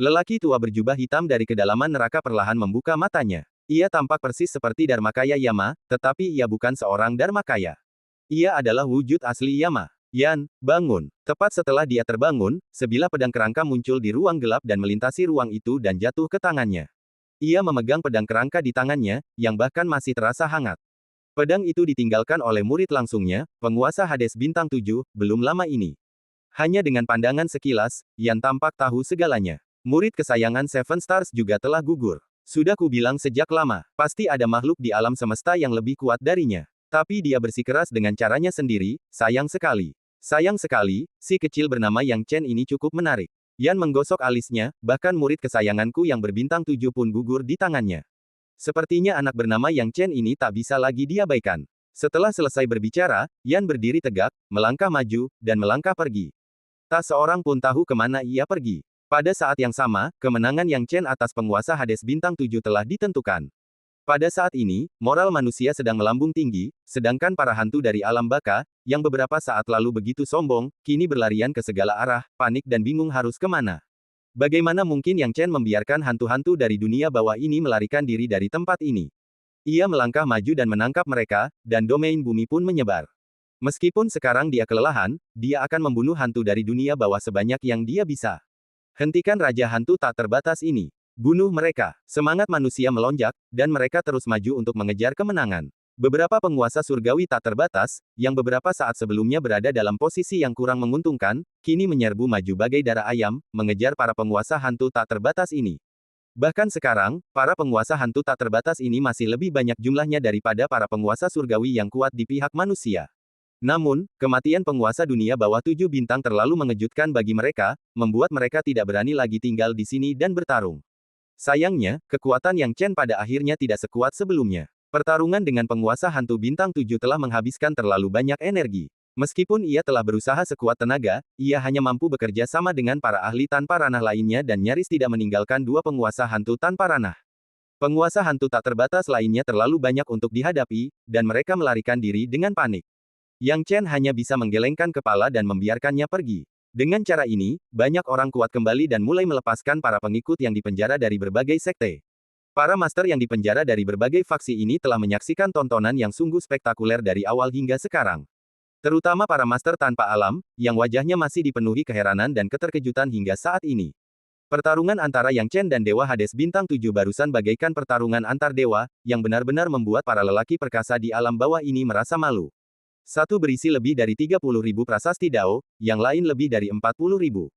lelaki tua berjubah hitam dari kedalaman neraka perlahan membuka matanya. Ia tampak persis seperti Dharmakaya Yama, tetapi ia bukan seorang Dharmakaya. Ia adalah wujud asli Yama. Yan, bangun. Tepat setelah dia terbangun, sebilah pedang kerangka muncul di ruang gelap dan melintasi ruang itu dan jatuh ke tangannya. Ia memegang pedang kerangka di tangannya, yang bahkan masih terasa hangat. Pedang itu ditinggalkan oleh murid langsungnya, penguasa Hades Bintang 7, belum lama ini. Hanya dengan pandangan sekilas, Yan tampak tahu segalanya. Murid kesayangan Seven Stars juga telah gugur. Sudah kubilang sejak lama, pasti ada makhluk di alam semesta yang lebih kuat darinya. Tapi dia bersikeras dengan caranya sendiri, sayang sekali. Sayang sekali, si kecil bernama Yang Chen ini cukup menarik. Yan menggosok alisnya, bahkan murid kesayanganku yang berbintang 7 pun gugur di tangannya. Sepertinya anak bernama Yang Chen ini tak bisa lagi diabaikan. Setelah selesai berbicara, Yan berdiri tegak, melangkah maju, dan melangkah pergi. Tak seorang pun tahu kemana ia pergi. Pada saat yang sama, kemenangan Yang Chen atas penguasa Hades Bintang 7 telah ditentukan. Pada saat ini, moral manusia sedang melambung tinggi, sedangkan para hantu dari alam baka, yang beberapa saat lalu begitu sombong, kini berlarian ke segala arah, panik dan bingung harus kemana. Bagaimana mungkin Yang Chen membiarkan hantu-hantu dari dunia bawah ini melarikan diri dari tempat ini? Ia melangkah maju dan menangkap mereka, dan domain bumi pun menyebar. Meskipun sekarang dia kelelahan, dia akan membunuh hantu dari dunia bawah sebanyak yang dia bisa. Hentikan Raja Hantu tak terbatas ini. Bunuh mereka. Semangat manusia melonjak, dan mereka terus maju untuk mengejar kemenangan. Beberapa penguasa surgawi tak terbatas, yang beberapa saat sebelumnya berada dalam posisi yang kurang menguntungkan, kini menyerbu maju bagai darah ayam, mengejar para penguasa hantu tak terbatas ini. Bahkan sekarang, para penguasa hantu tak terbatas ini masih lebih banyak jumlahnya daripada para penguasa surgawi yang kuat di pihak manusia. Namun, kematian penguasa dunia bawah 7 bintang terlalu mengejutkan bagi mereka, membuat mereka tidak berani lagi tinggal di sini dan bertarung. Sayangnya, kekuatan Yang Chen pada akhirnya tidak sekuat sebelumnya. Pertarungan dengan penguasa hantu bintang 7 telah menghabiskan terlalu banyak energi. Meskipun ia telah berusaha sekuat tenaga, ia hanya mampu bekerja sama dengan para ahli tanpa ranah lainnya dan nyaris tidak meninggalkan 2 penguasa hantu tanpa ranah. Penguasa hantu tak terbatas lainnya terlalu banyak untuk dihadapi, dan mereka melarikan diri dengan panik. Yang Chen hanya bisa menggelengkan kepala dan membiarkannya pergi. Dengan cara ini, banyak orang kuat kembali dan mulai melepaskan para pengikut yang dipenjara dari berbagai sekte. Para master yang dipenjara dari berbagai faksi ini telah menyaksikan tontonan yang sungguh spektakuler dari awal hingga sekarang. Terutama para master tanpa alam, yang wajahnya masih dipenuhi keheranan dan keterkejutan hingga saat ini. Pertarungan antara Yang Chen dan Dewa Hades Bintang 7 barusan bagaikan pertarungan antar dewa, yang benar-benar membuat para lelaki perkasa di alam bawah ini merasa malu. Satu berisi lebih dari 30.000 prasasti Dao, yang lain lebih dari 40.000.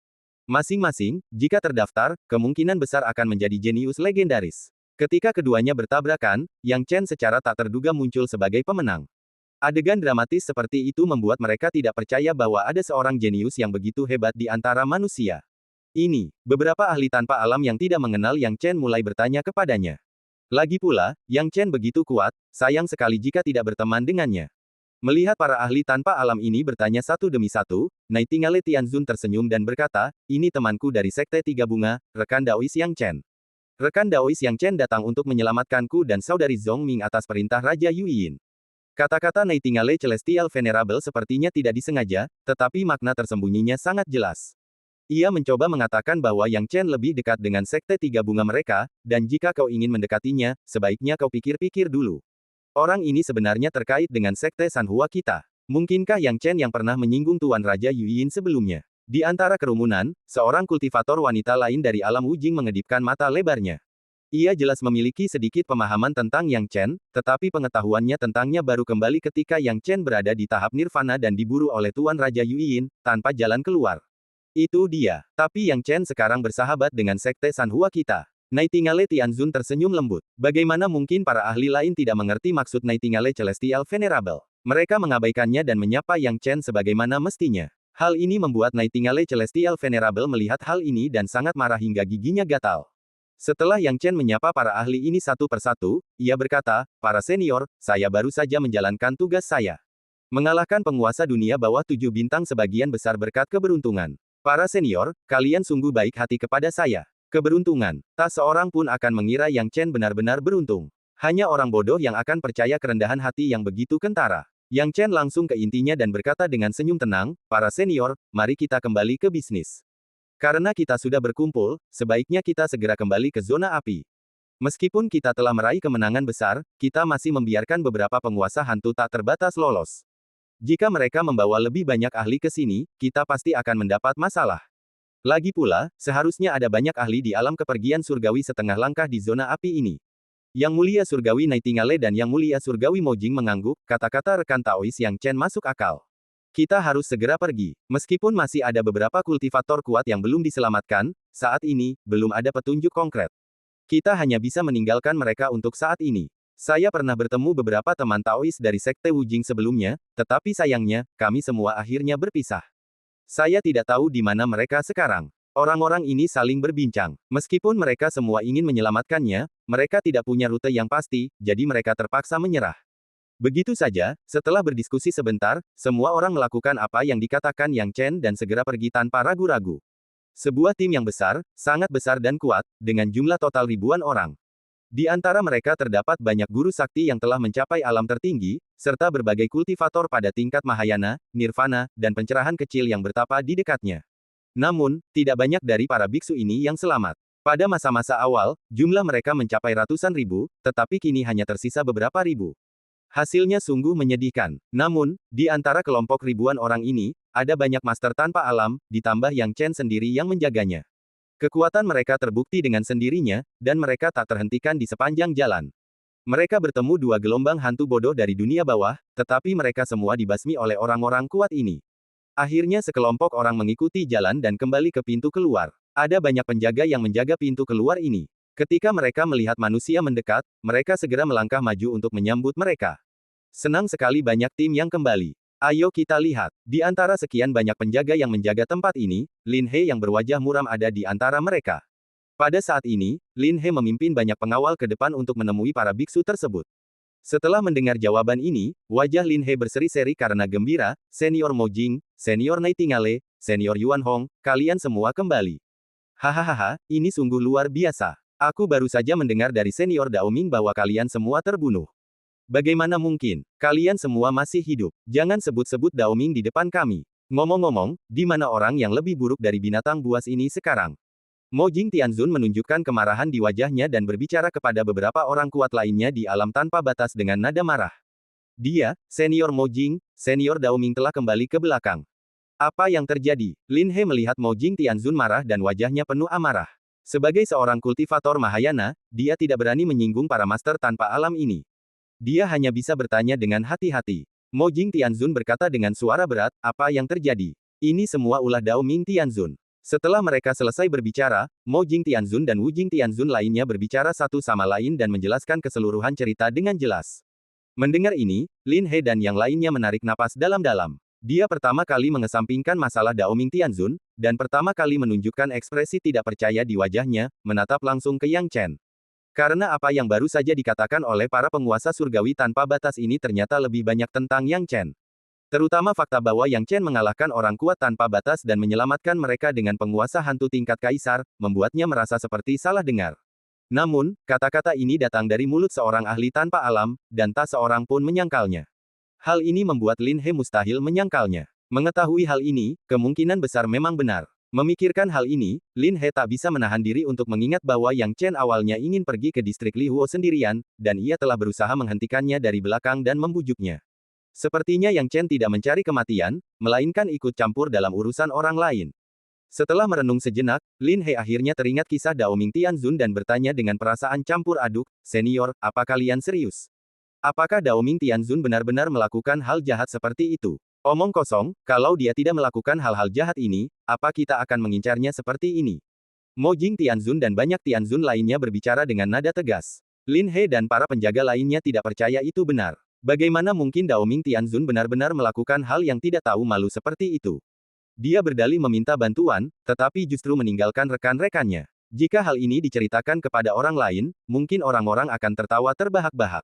Masing-masing, jika terdaftar, kemungkinan besar akan menjadi jenius legendaris. Ketika keduanya bertabrakan, Yang Chen secara tak terduga muncul sebagai pemenang. Adegan dramatis seperti itu membuat mereka tidak percaya bahwa ada seorang jenius yang begitu hebat di antara manusia. Ini, beberapa ahli tanpa alam yang tidak mengenal Yang Chen mulai bertanya kepadanya. Lagi pula, Yang Chen begitu kuat, sayang sekali jika tidak berteman dengannya. Melihat para ahli tanpa alam ini bertanya satu demi satu, Nightingale Tianzun tersenyum dan berkata, ini temanku dari Sekte Tiga Bunga, rekan Daois Yang Chen. Rekan Daois Yang Chen datang untuk menyelamatkanku dan saudari Zhong Ming atas perintah Raja Yuyin. Kata-kata Nightingale Celestial Venerable sepertinya tidak disengaja, tetapi makna tersembunyinya sangat jelas. Ia mencoba mengatakan bahwa Yang Chen lebih dekat dengan Sekte Tiga Bunga mereka, dan jika kau ingin mendekatinya, sebaiknya kau pikir-pikir dulu. Orang ini sebenarnya terkait dengan Sekte Sanhua kita. Mungkinkah Yang Chen yang pernah menyinggung Tuan Raja Yuyin sebelumnya? Di antara kerumunan, seorang kultivator wanita lain dari alam Wujing mengedipkan mata lebarnya. Ia jelas memiliki sedikit pemahaman tentang Yang Chen, tetapi pengetahuannya tentangnya baru kembali ketika Yang Chen berada di tahap nirvana dan diburu oleh Tuan Raja Yuyin, tanpa jalan keluar. Itu dia. Tapi Yang Chen sekarang bersahabat dengan Sekte Sanhua kita. Nightingale Tianzun tersenyum lembut. Bagaimana mungkin para ahli lain tidak mengerti maksud Nightingale Celestial Venerable? Mereka mengabaikannya dan menyapa Yang Chen sebagaimana mestinya. Hal ini membuat Nightingale Celestial Venerable melihat hal ini dan sangat marah hingga giginya gatal. Setelah Yang Chen menyapa para ahli ini satu persatu, ia berkata, para senior, saya baru saja menjalankan tugas saya. Mengalahkan penguasa dunia bawah 7 bintang sebagian besar berkat keberuntungan. Para senior, kalian sungguh baik hati kepada saya. Keberuntungan. Tak seorang pun akan mengira Yang Chen benar-benar beruntung. Hanya orang bodoh yang akan percaya kerendahan hati yang begitu kentara. Yang Chen langsung ke intinya dan berkata dengan senyum tenang, para senior, mari kita kembali ke bisnis. Karena kita sudah berkumpul, sebaiknya kita segera kembali ke zona api. Meskipun kita telah meraih kemenangan besar, kita masih membiarkan beberapa penguasa hantu tak terbatas lolos. Jika mereka membawa lebih banyak ahli ke sini, kita pasti akan mendapat masalah. Lagi pula, seharusnya ada banyak ahli di alam kepergian surgawi setengah langkah di zona api ini. Yang Mulia Surgawi Nightingale dan Yang Mulia Surgawi Mojing mengangguk, kata-kata rekan Taois Yang Chen masuk akal. Kita harus segera pergi. Meskipun masih ada beberapa kultivator kuat yang belum diselamatkan, saat ini, belum ada petunjuk konkret. Kita hanya bisa meninggalkan mereka untuk saat ini. Saya pernah bertemu beberapa teman Taois dari Sekte Wujing sebelumnya, tetapi sayangnya, kami semua akhirnya berpisah. Saya tidak tahu di mana mereka sekarang. Orang-orang ini saling berbincang. Meskipun mereka semua ingin menyelamatkannya, mereka tidak punya rute yang pasti, jadi mereka terpaksa menyerah. Begitu saja, setelah berdiskusi sebentar, semua orang melakukan apa yang dikatakan Yang Chen dan segera pergi tanpa ragu-ragu. Sebuah tim yang besar, sangat besar dan kuat, dengan jumlah total ribuan orang. Di antara mereka terdapat banyak guru sakti yang telah mencapai alam tertinggi, serta berbagai kultivator pada tingkat Mahayana, Nirvana, dan pencerahan kecil yang bertapa di dekatnya. Namun, tidak banyak dari para biksu ini yang selamat. Pada masa-masa awal, jumlah mereka mencapai ratusan ribu, tetapi kini hanya tersisa beberapa ribu. Hasilnya sungguh menyedihkan. Namun, di antara kelompok ribuan orang ini, ada banyak master tanpa alam, ditambah Yang Chen sendiri yang menjaganya. Kekuatan mereka terbukti dengan sendirinya, dan mereka tak terhentikan di sepanjang jalan. Mereka bertemu dua gelombang hantu bodoh dari dunia bawah, tetapi mereka semua dibasmi oleh orang-orang kuat ini. Akhirnya sekelompok orang mengikuti jalan dan kembali ke pintu keluar. Ada banyak penjaga yang menjaga pintu keluar ini. Ketika mereka melihat manusia mendekat, mereka segera melangkah maju untuk menyambut mereka. Senang sekali banyak tim yang kembali. Ayo kita lihat. Di antara sekian banyak penjaga yang menjaga tempat ini, Lin He yang berwajah muram ada di antara mereka. Pada saat ini, Lin He memimpin banyak pengawal ke depan untuk menemui para biksu tersebut. Setelah mendengar jawaban ini, wajah Lin He berseri-seri karena gembira, Senior Mojing, Senior Nightingale, Senior Yuan Hong, kalian semua kembali. Hahaha, ini sungguh luar biasa. Aku baru saja mendengar dari Senior Daoming bahwa kalian semua terbunuh. Bagaimana mungkin? Kalian semua masih hidup. Jangan sebut-sebut Daoming di depan kami. Ngomong-ngomong, di mana orang yang lebih buruk dari binatang buas ini sekarang? Mojing Tianzun menunjukkan kemarahan di wajahnya dan berbicara kepada beberapa orang kuat lainnya di alam tanpa batas dengan nada marah. Dia, Senior Mojing, Senior Daoming telah kembali ke belakang. Apa yang terjadi? Lin He melihat Mojing Tianzun marah dan wajahnya penuh amarah. Sebagai seorang kultivator Mahayana, dia tidak berani menyinggung para master tanpa alam ini. Dia hanya bisa bertanya dengan hati-hati. Mo Jing Tianzun berkata dengan suara berat, apa yang terjadi? Ini semua ulah Dao Ming Tianzun. Setelah mereka selesai berbicara, Mo Jing Tianzun dan Wu Jing Tianzun lainnya berbicara satu sama lain dan menjelaskan keseluruhan cerita dengan jelas. Mendengar ini, Lin He dan yang lainnya menarik napas dalam-dalam. Dia pertama kali mengesampingkan masalah Dao Ming Tianzun, dan pertama kali menunjukkan ekspresi tidak percaya di wajahnya, menatap langsung ke Yang Chen. Karena apa yang baru saja dikatakan oleh para penguasa surgawi tanpa batas ini ternyata lebih banyak tentang Yang Chen. Terutama fakta bahwa Yang Chen mengalahkan orang kuat tanpa batas dan menyelamatkan mereka dengan penguasa hantu tingkat kaisar, membuatnya merasa seperti salah dengar. Namun, kata-kata ini datang dari mulut seorang ahli tanpa alam, dan tak seorang pun menyangkalnya. Hal ini membuat Lin He mustahil menyangkalnya. Mengetahui hal ini, kemungkinan besar memang benar. Memikirkan hal ini, Lin He tak bisa menahan diri untuk mengingat bahwa Yang Chen awalnya ingin pergi ke distrik Li Huo sendirian, dan ia telah berusaha menghentikannya dari belakang dan membujuknya. Sepertinya Yang Chen tidak mencari kematian, melainkan ikut campur dalam urusan orang lain. Setelah merenung sejenak, Lin He akhirnya teringat kisah Dao Ming Tianzun dan bertanya dengan perasaan campur aduk, "Senior, apa kalian serius? Apakah Dao Ming Tianzun benar-benar melakukan hal jahat seperti itu?" "Omong kosong, kalau dia tidak melakukan hal-hal jahat ini, apa kita akan mengincarnya seperti ini?" Mo Jing Tianzun dan banyak Tianzun lainnya berbicara dengan nada tegas. Lin He dan para penjaga lainnya tidak percaya itu benar. Bagaimana mungkin Dao Ming Tianzun benar-benar melakukan hal yang tidak tahu malu seperti itu? Dia berdalih meminta bantuan, tetapi justru meninggalkan rekan-rekannya. Jika hal ini diceritakan kepada orang lain, mungkin orang-orang akan tertawa terbahak-bahak.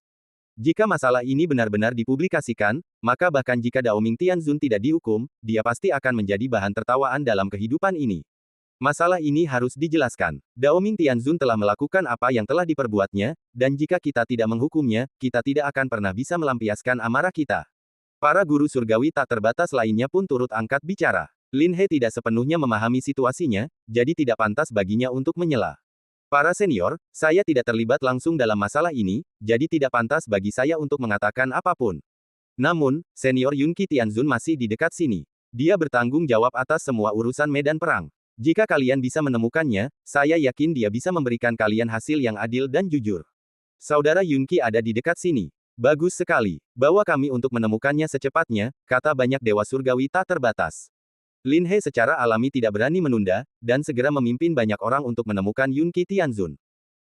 Jika masalah ini benar-benar dipublikasikan, maka bahkan jika Dao Ming Tianzun tidak dihukum, dia pasti akan menjadi bahan tertawaan dalam kehidupan ini. Masalah ini harus dijelaskan. Dao Ming Tianzun telah melakukan apa yang telah diperbuatnya, dan jika kita tidak menghukumnya, kita tidak akan pernah bisa melampiaskan amarah kita. Para guru surgawi tak terbatas lainnya pun turut angkat bicara. Lin He tidak sepenuhnya memahami situasinya, jadi tidak pantas baginya untuk menyela. "Para senior, saya tidak terlibat langsung dalam masalah ini, jadi tidak pantas bagi saya untuk mengatakan apapun. Namun, senior Yunqi Tianzun masih di dekat sini. Dia bertanggung jawab atas semua urusan medan perang. Jika kalian bisa menemukannya, saya yakin dia bisa memberikan kalian hasil yang adil dan jujur. Saudara Yunqi ada di dekat sini. Bagus sekali. Bawa kami untuk menemukannya secepatnya," kata banyak dewa surgawi tak terbatas. Lin He secara alami tidak berani menunda, dan segera memimpin banyak orang untuk menemukan Yunqi Tianzun.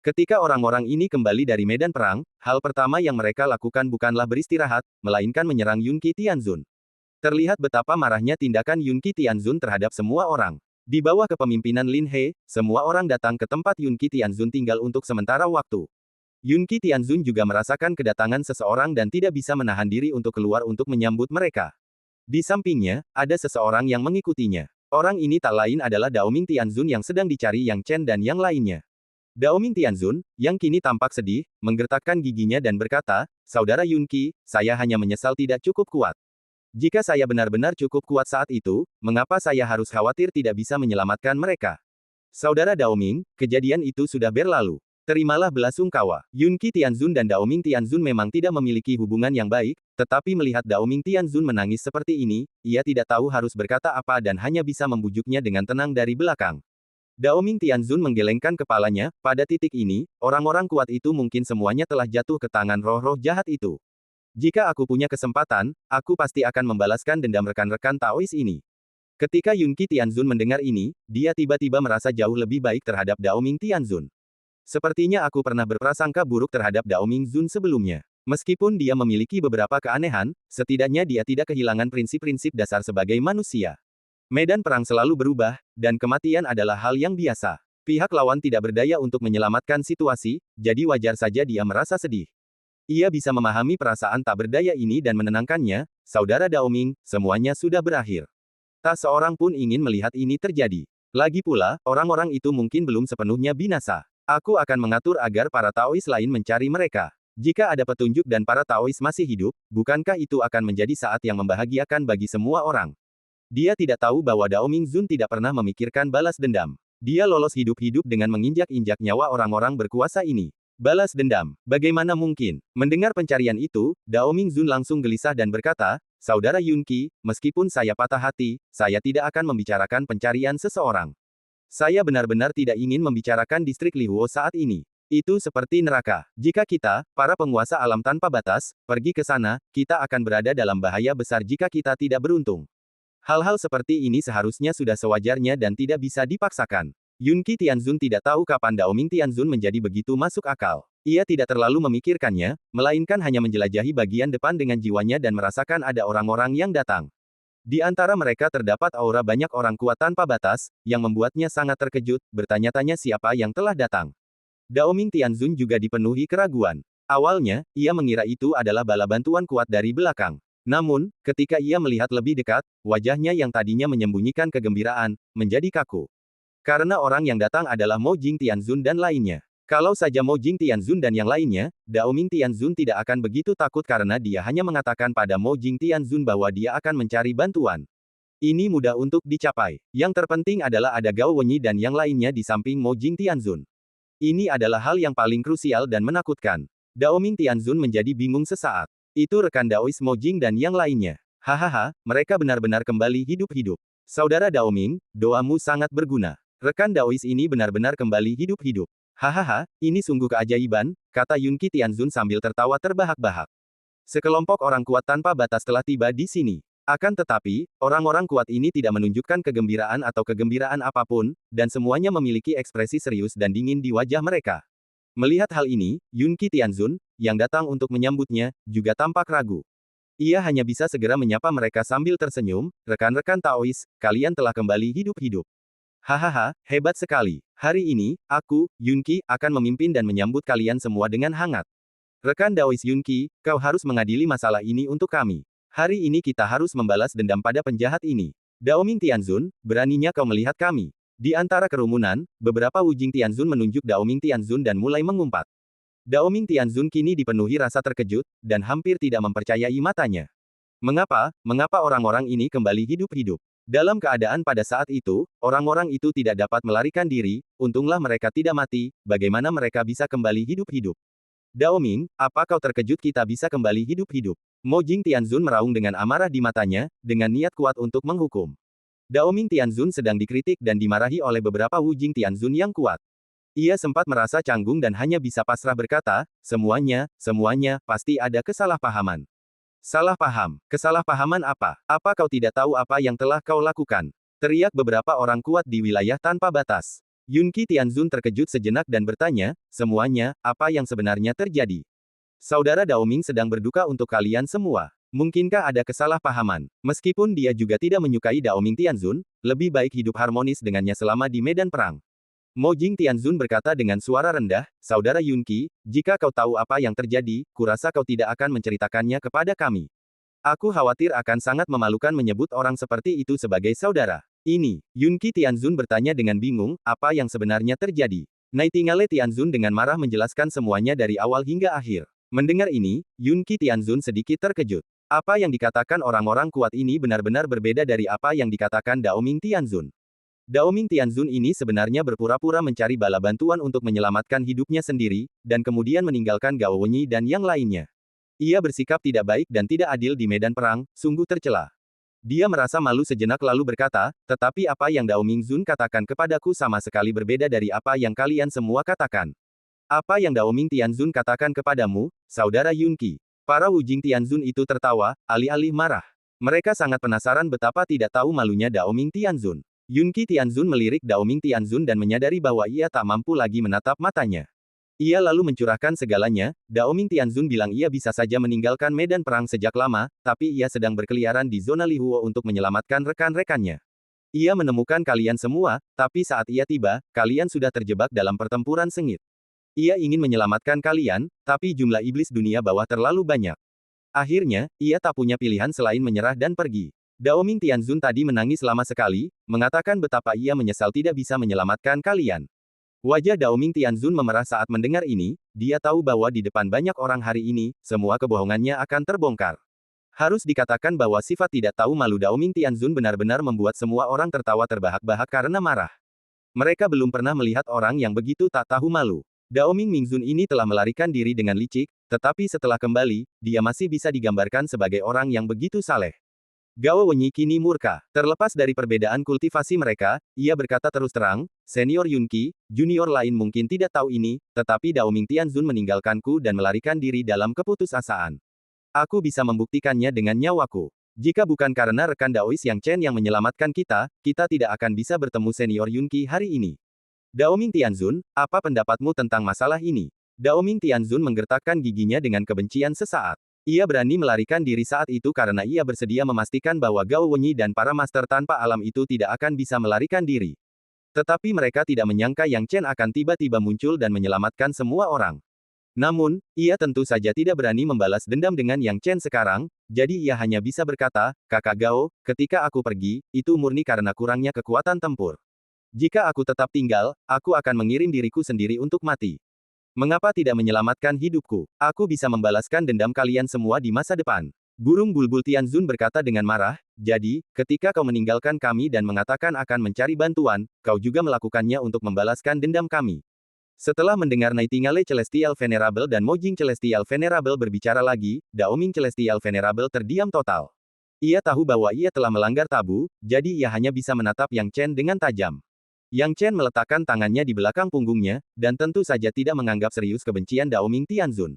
Ketika orang-orang ini kembali dari medan perang, hal pertama yang mereka lakukan bukanlah beristirahat, melainkan menyerang Yunqi Tianzun. Terlihat betapa marahnya tindakan Yunqi Tianzun terhadap semua orang. Di bawah kepemimpinan Lin He, semua orang datang ke tempat Yunqi Tianzun tinggal untuk sementara waktu. Yunqi Tianzun juga merasakan kedatangan seseorang dan tidak bisa menahan diri untuk keluar untuk menyambut mereka. Di sampingnya, ada seseorang yang mengikutinya. Orang ini tak lain adalah Dao Ming Tianzun yang sedang dicari Yang Chen dan yang lainnya. Dao Ming Tianzun, yang kini tampak sedih, menggertakkan giginya dan berkata, "Saudara Yunqi, saya hanya menyesal tidak cukup kuat. Jika saya benar-benar cukup kuat saat itu, mengapa saya harus khawatir tidak bisa menyelamatkan mereka? Saudara Dao Ming, kejadian itu sudah berlalu. Terimalah belasungkawa." Yunqi Tianzun dan Dao Ming Tianzun memang tidak memiliki hubungan yang baik, tetapi melihat Dao Ming Tianzun menangis seperti ini, ia tidak tahu harus berkata apa dan hanya bisa membujuknya dengan tenang dari belakang. Dao Ming Tianzun menggelengkan kepalanya, pada titik ini, orang-orang kuat itu mungkin semuanya telah jatuh ke tangan roh-roh jahat itu. Jika aku punya kesempatan, aku pasti akan membalaskan dendam rekan-rekan Taois ini. Ketika Yunqi Tianzun mendengar ini, dia tiba-tiba merasa jauh lebih baik terhadap Dao Ming Tianzun. Sepertinya aku pernah berprasangka buruk terhadap Dao Ming Zun sebelumnya. Meskipun dia memiliki beberapa keanehan, setidaknya dia tidak kehilangan prinsip-prinsip dasar sebagai manusia. Medan perang selalu berubah, dan kematian adalah hal yang biasa. Pihak lawan tidak berdaya untuk menyelamatkan situasi, jadi wajar saja dia merasa sedih. Ia bisa memahami perasaan tak berdaya ini dan menenangkannya, "Saudara Dao Ming, semuanya sudah berakhir. Tak seorang pun ingin melihat ini terjadi. Lagi pula, orang-orang itu mungkin belum sepenuhnya binasa. Aku akan mengatur agar para Taois lain mencari mereka. Jika ada petunjuk dan para Taois masih hidup, bukankah itu akan menjadi saat yang membahagiakan bagi semua orang?" Dia tidak tahu bahwa Dao Ming Zun tidak pernah memikirkan balas dendam. Dia lolos hidup-hidup dengan menginjak-injak nyawa orang-orang berkuasa ini. Balas dendam. Bagaimana mungkin? Mendengar pencarian itu, Dao Ming Zun langsung gelisah dan berkata, "Saudara Yunqi, meskipun saya patah hati, saya tidak akan membicarakan pencarian seseorang. Saya benar-benar tidak ingin membicarakan distrik Lihuo saat ini. Itu seperti neraka. Jika kita, para penguasa alam tanpa batas, pergi ke sana, kita akan berada dalam bahaya besar jika kita tidak beruntung. Hal-hal seperti ini seharusnya sudah sewajarnya dan tidak bisa dipaksakan. Yunqi Tianzun tidak tahu kapan Daoming Tianzun menjadi begitu masuk akal. Ia tidak terlalu memikirkannya, melainkan hanya menjelajahi bagian depan dengan jiwanya dan merasakan ada orang-orang yang datang. Di antara mereka terdapat aura banyak orang kuat tanpa batas, yang membuatnya sangat terkejut, bertanya-tanya siapa yang telah datang. Daoming Tianzun juga dipenuhi keraguan. Awalnya, ia mengira itu adalah bala bantuan kuat dari belakang. Namun, ketika ia melihat lebih dekat, wajahnya yang tadinya menyembunyikan kegembiraan, menjadi kaku. Karena orang yang datang adalah Mo Jing Tianzun dan lainnya. Kalau saja Mo Jing Tianzun dan yang lainnya, Daoming Tianzun tidak akan begitu takut karena dia hanya mengatakan pada Mo Jing Tianzun bahwa dia akan mencari bantuan. Ini mudah untuk dicapai. Yang terpenting adalah ada Gao Wenyi dan yang lainnya di samping Mo Jing Tianzun. Ini adalah hal yang paling krusial dan menakutkan. Daoming Tianzun menjadi bingung sesaat. Itu rekan Daois Mo Jing dan yang lainnya. Hahaha, mereka benar-benar kembali hidup-hidup. Saudara Daoming, doamu sangat berguna. Rekan Daois ini benar-benar kembali hidup-hidup. Hahaha, ini sungguh keajaiban, kata Yunqi Tianzun sambil tertawa terbahak-bahak. Sekelompok orang kuat tanpa batas telah tiba di sini. Akan tetapi, orang-orang kuat ini tidak menunjukkan kegembiraan atau kegembiraan apapun, dan semuanya memiliki ekspresi serius dan dingin di wajah mereka. Melihat hal ini, Yunqi Tianzun, yang datang untuk menyambutnya, juga tampak ragu. Ia hanya bisa segera menyapa mereka sambil tersenyum, rekan-rekan Taois, kalian telah kembali hidup-hidup. Hahaha, hebat sekali. Hari ini, aku, Yunqi, akan memimpin dan menyambut kalian semua dengan hangat. Rekan Daois Yunqi, kau harus mengadili masalah ini untuk kami. Hari ini kita harus membalas dendam pada penjahat ini. Daoming Tianzun, beraninya kau melihat kami. Di antara kerumunan, beberapa Wujing Tianzun menunjuk Daoming Tianzun dan mulai mengumpat. Daoming Tianzun kini dipenuhi rasa terkejut, dan hampir tidak mempercayai matanya. Mengapa orang-orang ini kembali hidup-hidup? Dalam keadaan pada saat itu, orang-orang itu tidak dapat melarikan diri, untunglah mereka tidak mati, bagaimana mereka bisa kembali hidup-hidup? Daoming, apa kau terkejut kita bisa kembali hidup-hidup? Mo Jing Tianzun meraung dengan amarah di matanya, dengan niat kuat untuk menghukum. Daoming Tianzun sedang dikritik dan dimarahi oleh beberapa Wujing Tianzun yang kuat. Ia sempat merasa canggung dan hanya bisa pasrah berkata, semuanya, pasti ada kesalahpahaman. Salah paham. Kesalahpahaman apa? Apa kau tidak tahu apa yang telah kau lakukan? Teriak beberapa orang kuat di wilayah tanpa batas. Yunqi Tianzun terkejut sejenak dan bertanya, semuanya, apa yang sebenarnya terjadi? Saudara Daoming sedang berduka untuk kalian semua. Mungkinkah ada kesalahpahaman? Meskipun dia juga tidak menyukai Daoming Tianzun, lebih baik hidup harmonis dengannya selama di medan perang. Mo Jing Tianzun berkata dengan suara rendah, Saudara Yunqi, jika kau tahu apa yang terjadi, kurasa kau tidak akan menceritakannya kepada kami. Aku khawatir akan sangat memalukan menyebut orang seperti itu sebagai saudara. Ini, Yunqi Tianzun bertanya dengan bingung, apa yang sebenarnya terjadi? Nightingale Tianzun dengan marah menjelaskan semuanya dari awal hingga akhir. Mendengar ini, Yunqi Tianzun sedikit terkejut. Apa yang dikatakan orang-orang kuat ini benar-benar berbeda dari apa yang dikatakan Daoming Tianzun. Daoming Tianzun ini sebenarnya berpura-pura mencari bala bantuan untuk menyelamatkan hidupnya sendiri, dan kemudian meninggalkan Gao Wenyi dan yang lainnya. Ia bersikap tidak baik dan tidak adil di medan perang, sungguh tercela. Dia merasa malu sejenak lalu berkata, tetapi apa yang Daoming Zun katakan kepadaku sama sekali berbeda dari apa yang kalian semua katakan. Apa yang Daoming Tianzun katakan kepadamu, Saudara Yunqi? Para Wujing Tianzun itu tertawa, alih-alih marah. Mereka sangat penasaran betapa tidak tahu malunya Daoming Tianzun. Yunqi Tianzun melirik Daoming Tianzun dan menyadari bahwa ia tak mampu lagi menatap matanya. Ia lalu mencurahkan segalanya, Daoming Tianzun bilang ia bisa saja meninggalkan medan perang sejak lama, tapi ia sedang berkeliaran di zona Lihuo untuk menyelamatkan rekan-rekannya. Ia menemukan kalian semua, tapi saat ia tiba, kalian sudah terjebak dalam pertempuran sengit. Ia ingin menyelamatkan kalian, tapi jumlah iblis dunia bawah terlalu banyak. Akhirnya, ia tak punya pilihan selain menyerah dan pergi. Daoming Tianzun tadi menangis lama sekali, mengatakan betapa ia menyesal tidak bisa menyelamatkan kalian. Wajah Daoming Tianzun memerah saat mendengar ini, dia tahu bahwa di depan banyak orang hari ini, semua kebohongannya akan terbongkar. Harus dikatakan bahwa sifat tidak tahu malu Daoming Tianzun benar-benar membuat semua orang tertawa terbahak-bahak karena marah. Mereka belum pernah melihat orang yang begitu tak tahu malu. Daoming Mingzun ini telah melarikan diri dengan licik, tetapi setelah kembali, dia masih bisa digambarkan sebagai orang yang begitu saleh. Gao Wenyi kini murka. Terlepas dari perbedaan kultivasi mereka, ia berkata terus terang, Senior Yunqi, junior lain mungkin tidak tahu ini, tetapi Dao Ming Tianzun meninggalkanku dan melarikan diri dalam keputusasaan. Aku bisa membuktikannya dengan nyawaku. Jika bukan karena rekan Daois Yang Chen yang menyelamatkan kita, kita tidak akan bisa bertemu Senior Yunqi hari ini. Dao Ming Tianzun, apa pendapatmu tentang masalah ini? Dao Ming Tianzun menggertakkan giginya dengan kebencian sesaat. Ia berani melarikan diri saat itu karena ia bersedia memastikan bahwa Gao Wenyi dan para master tanpa alam itu tidak akan bisa melarikan diri. Tetapi mereka tidak menyangka Yang Chen akan tiba-tiba muncul dan menyelamatkan semua orang. Namun, ia tentu saja tidak berani membalas dendam dengan Yang Chen sekarang, jadi ia hanya bisa berkata, Kakak Gao, ketika aku pergi, itu murni karena kurangnya kekuatan tempur. Jika aku tetap tinggal, aku akan mengirim diriku sendiri untuk mati. Mengapa tidak menyelamatkan hidupku? Aku bisa membalaskan dendam kalian semua di masa depan. Burung bulbul Tianzun berkata dengan marah, jadi, ketika kau meninggalkan kami dan mengatakan akan mencari bantuan, kau juga melakukannya untuk membalaskan dendam kami. Setelah mendengar Nightingale Celestial Venerable dan Mojing Celestial Venerable berbicara lagi, Dao Ming Celestial Venerable terdiam total. Ia tahu bahwa ia telah melanggar tabu, jadi ia hanya bisa menatap Yang Chen dengan tajam. Yang Chen meletakkan tangannya di belakang punggungnya, dan tentu saja tidak menganggap serius kebencian Dao Ming Tianzun.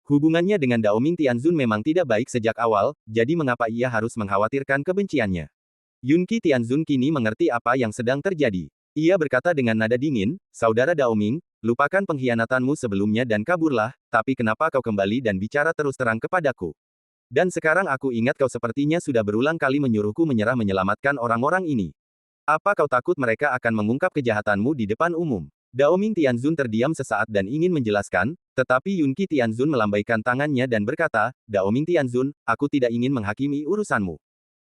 Hubungannya dengan Dao Ming Tianzun memang tidak baik sejak awal, jadi mengapa ia harus mengkhawatirkan kebenciannya? Yunqi Tianzun kini mengerti apa yang sedang terjadi. Ia berkata dengan nada dingin, Saudara Dao Ming, lupakan pengkhianatanmu sebelumnya dan kaburlah, tapi kenapa kau kembali dan bicara terus terang kepadaku? Dan sekarang aku ingat kau sepertinya sudah berulang kali menyuruhku menyerah menyelamatkan orang-orang ini. Apa kau takut mereka akan mengungkap kejahatanmu di depan umum? Dao Ming Tianzun terdiam sesaat dan ingin menjelaskan, tetapi Yunqi Tianzun melambaikan tangannya dan berkata, Dao Ming Tianzun, aku tidak ingin menghakimi urusanmu.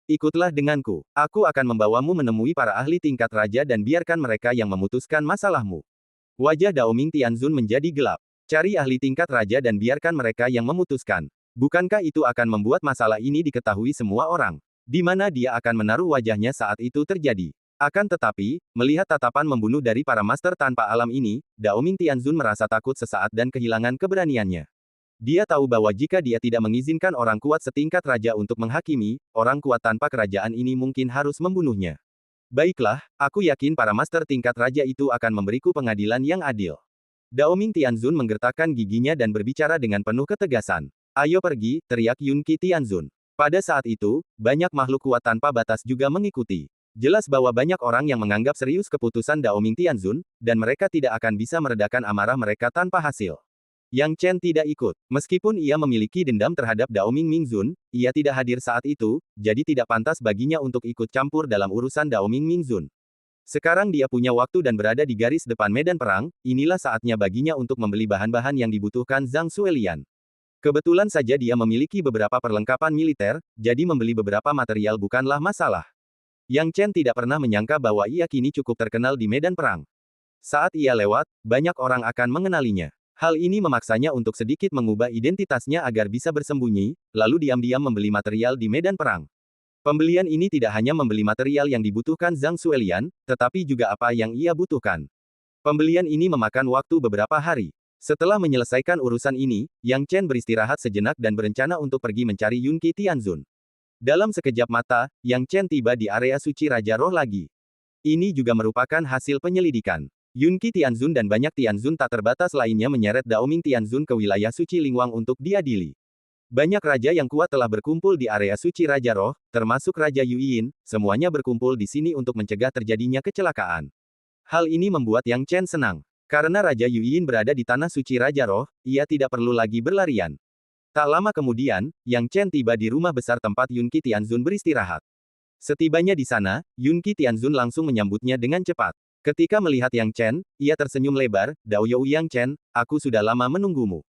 Ikutlah denganku. Aku akan membawamu menemui para ahli tingkat raja dan biarkan mereka yang memutuskan masalahmu. Wajah Dao Ming Tianzun menjadi gelap. Cari ahli tingkat raja dan biarkan mereka yang memutuskan. Bukankah itu akan membuat masalah ini diketahui semua orang? Di mana dia akan menaruh wajahnya saat itu terjadi? Akan tetapi, melihat tatapan membunuh dari para master tanpa alam ini, Dao Ming Tianzun merasa takut sesaat dan kehilangan keberaniannya. Dia tahu bahwa jika dia tidak mengizinkan orang kuat setingkat raja untuk menghakimi, orang kuat tanpa kerajaan ini mungkin harus membunuhnya. Baiklah, aku yakin para master tingkat raja itu akan memberiku pengadilan yang adil. Dao Ming Tianzun menggertakkan giginya dan berbicara dengan penuh ketegasan. Ayo pergi, teriak Yunqi Tianzun. Pada saat itu, banyak makhluk kuat tanpa batas juga mengikuti. Jelas bahwa banyak orang yang menganggap serius keputusan Dao Ming Tianzun, dan mereka tidak akan bisa meredakan amarah mereka tanpa hasil. Yang Chen tidak ikut. Meskipun ia memiliki dendam terhadap Dao Ming Mingzun, ia tidak hadir saat itu, jadi tidak pantas baginya untuk ikut campur dalam urusan Dao Ming Mingzun. Sekarang dia punya waktu dan berada di garis depan medan perang, inilah saatnya baginya untuk membeli bahan-bahan yang dibutuhkan Zhang Suelian. Kebetulan saja dia memiliki beberapa perlengkapan militer, jadi membeli beberapa material bukanlah masalah. Yang Chen tidak pernah menyangka bahwa ia kini cukup terkenal di medan perang. Saat ia lewat, banyak orang akan mengenalinya. Hal ini memaksanya untuk sedikit mengubah identitasnya agar bisa bersembunyi, lalu diam-diam membeli material di medan perang. Pembelian ini tidak hanya membeli material yang dibutuhkan Zhang Suelian, tetapi juga apa yang ia butuhkan. Pembelian ini memakan waktu beberapa hari. Setelah menyelesaikan urusan ini, Yang Chen beristirahat sejenak dan berencana untuk pergi mencari Yunqi Tianzun. Dalam sekejap mata, Yang Chen tiba di area suci Raja Roh lagi. Ini juga merupakan hasil penyelidikan. Yunqi Tianzun dan banyak Tianzun tak terbatas lainnya menyeret Dao Ming Tianzun ke wilayah suci Lingwang untuk diadili. Banyak raja yang kuat telah berkumpul di area suci Raja Roh, termasuk Raja Yuyin, semuanya berkumpul di sini untuk mencegah terjadinya kecelakaan. Hal ini membuat Yang Chen senang. Karena Raja Yuyin berada di tanah suci Raja Roh, ia tidak perlu lagi berlarian. Tak lama kemudian, Yang Chen tiba di rumah besar tempat Yunqi Tianzun beristirahat. Setibanya di sana, Yunqi Tianzun langsung menyambutnya dengan cepat. Ketika melihat Yang Chen, ia tersenyum lebar, Dao You Yang Chen, aku sudah lama menunggumu.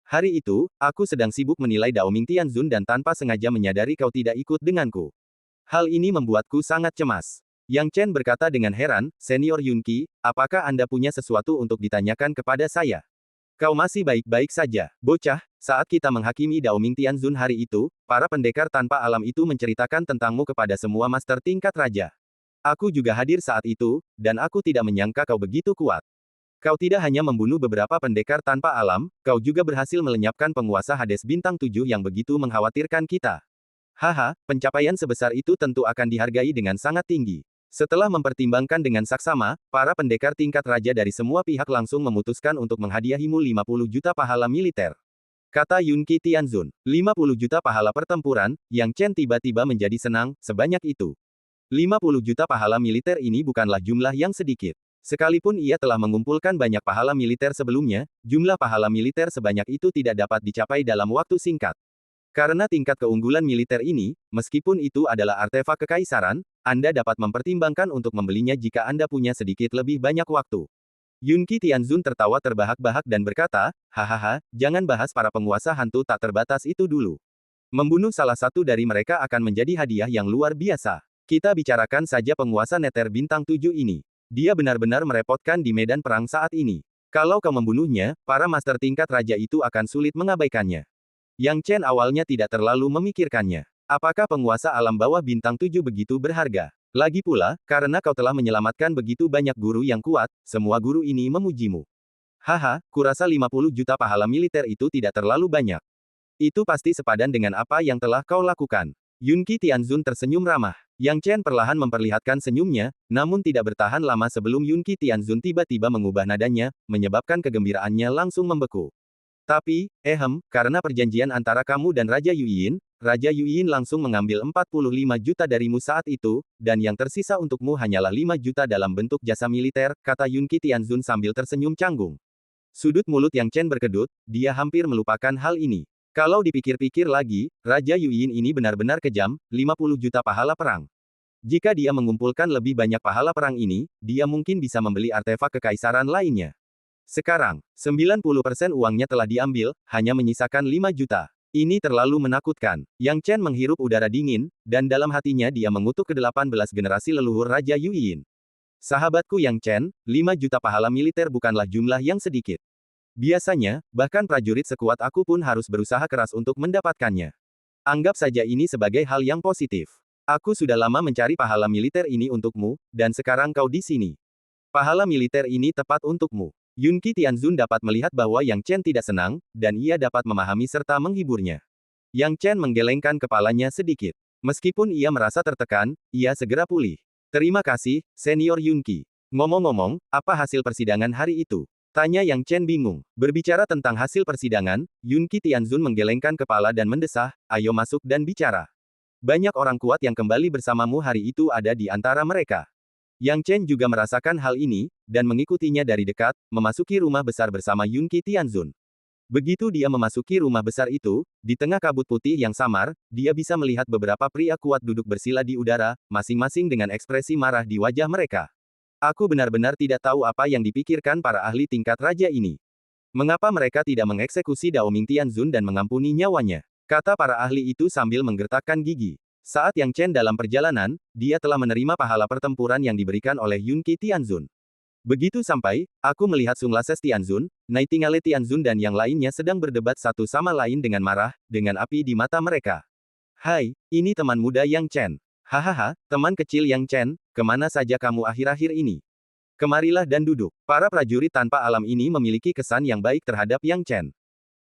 Hari itu, aku sedang sibuk menilai Dao Ming Tianzun dan tanpa sengaja menyadari kau tidak ikut denganku. Hal ini membuatku sangat cemas. Yang Chen berkata dengan heran, Senior Yunqi, apakah Anda punya sesuatu untuk ditanyakan kepada saya? Kau masih baik-baik saja, bocah. Saat kita menghakimi Dao Ming Tianzun hari itu, para pendekar tanpa alam itu menceritakan tentangmu kepada semua master tingkat raja. Aku juga hadir saat itu, dan aku tidak menyangka kau begitu kuat. Kau tidak hanya membunuh beberapa pendekar tanpa alam, kau juga berhasil melenyapkan penguasa Hades Bintang 7 yang begitu mengkhawatirkan kita. Haha, pencapaian sebesar itu tentu akan dihargai dengan sangat tinggi. Setelah mempertimbangkan dengan saksama, para pendekar tingkat raja dari semua pihak langsung memutuskan untuk menghadiahimu 50 juta pahala militer. Kata Yunqi Tianzun. 50 juta pahala pertempuran, Yang Chen tiba-tiba menjadi senang, sebanyak itu. 50 juta pahala militer ini bukanlah jumlah yang sedikit. Sekalipun ia telah mengumpulkan banyak pahala militer sebelumnya, jumlah pahala militer sebanyak itu tidak dapat dicapai dalam waktu singkat. Karena tingkat keunggulan militer ini, meskipun itu adalah artefak kekaisaran, Anda dapat mempertimbangkan untuk membelinya jika Anda punya sedikit lebih banyak waktu. Yunqi Tianzun tertawa terbahak-bahak dan berkata, hahaha, jangan bahas para penguasa hantu tak terbatas itu dulu. Membunuh salah satu dari mereka akan menjadi hadiah yang luar biasa. Kita bicarakan saja penguasa Neter bintang 7 ini. Dia benar-benar merepotkan di medan perang saat ini. Kalau kau membunuhnya, para master tingkat raja itu akan sulit mengabaikannya. Yang Chen awalnya tidak terlalu memikirkannya. Apakah penguasa alam bawah bintang 7 begitu berharga? Lagi pula, karena kau telah menyelamatkan begitu banyak guru yang kuat, semua guru ini memujimu. Haha, kurasa 50 juta pahala militer itu tidak terlalu banyak. Itu pasti sepadan dengan apa yang telah kau lakukan. Yunqi Tianzun tersenyum ramah. Yang Chen perlahan memperlihatkan senyumnya, namun tidak bertahan lama sebelum Yunqi Tianzun tiba-tiba mengubah nadanya, menyebabkan kegembiraannya langsung membeku. Tapi, karena perjanjian antara kamu dan Raja Yuyin langsung mengambil 45 juta darimu saat itu, dan yang tersisa untukmu hanyalah 5 juta dalam bentuk jasa militer, kata Yunqi Tianzun sambil tersenyum canggung. Sudut mulut Yang Chen berkedut, dia hampir melupakan hal ini. Kalau dipikir-pikir lagi, Raja Yuyin ini benar-benar kejam, 50 juta pahala perang. Jika dia mengumpulkan lebih banyak pahala perang ini, dia mungkin bisa membeli artefak kekaisaran lainnya. Sekarang, 90% uangnya telah diambil, hanya menyisakan 5 juta. Ini terlalu menakutkan. Yang Chen menghirup udara dingin, dan dalam hatinya dia mengutuk ke-18 generasi leluhur Raja Yuyin. Sahabatku Yang Chen, 5 juta pahala militer bukanlah jumlah yang sedikit. Biasanya, bahkan prajurit sekuat aku pun harus berusaha keras untuk mendapatkannya. Anggap saja ini sebagai hal yang positif. Aku sudah lama mencari pahala militer ini untukmu, dan sekarang kau di sini. Pahala militer ini tepat untukmu. Yunqi Tianzun dapat melihat bahwa Yang Chen tidak senang, dan ia dapat memahami serta menghiburnya. Yang Chen menggelengkan kepalanya sedikit. Meskipun ia merasa tertekan, ia segera pulih. Terima kasih, Senior Yunqi. Ngomong-ngomong, apa hasil persidangan hari itu? Tanya Yang Chen bingung. Berbicara tentang hasil persidangan, Yunqi Tianzun menggelengkan kepala dan mendesah, ayo masuk dan bicara. Banyak orang kuat yang kembali bersamamu hari itu ada di antara mereka. Yang Chen juga merasakan hal ini, dan mengikutinya dari dekat, memasuki rumah besar bersama Yunqi Tianzun. Begitu dia memasuki rumah besar itu, di tengah kabut putih yang samar, dia bisa melihat beberapa pria kuat duduk bersila di udara, masing-masing dengan ekspresi marah di wajah mereka. Aku benar-benar tidak tahu apa yang dipikirkan para ahli tingkat raja ini. Mengapa mereka tidak mengeksekusi Daoming Tianzun dan mengampuni nyawanya? Kata para ahli itu sambil menggertakkan gigi. Saat Yang Chen dalam perjalanan, dia telah menerima pahala pertempuran yang diberikan oleh Yunqi Tianzun. Begitu sampai, aku melihat Sunglases Tianzun, Nightingale Tianzun dan yang lainnya sedang berdebat satu sama lain dengan marah, dengan api di mata mereka. Hai, ini teman muda Yang Chen. Hahaha, teman kecil Yang Chen, kemana saja kamu akhir-akhir ini? Kemarilah dan duduk. Para prajurit tanpa alam ini memiliki kesan yang baik terhadap Yang Chen.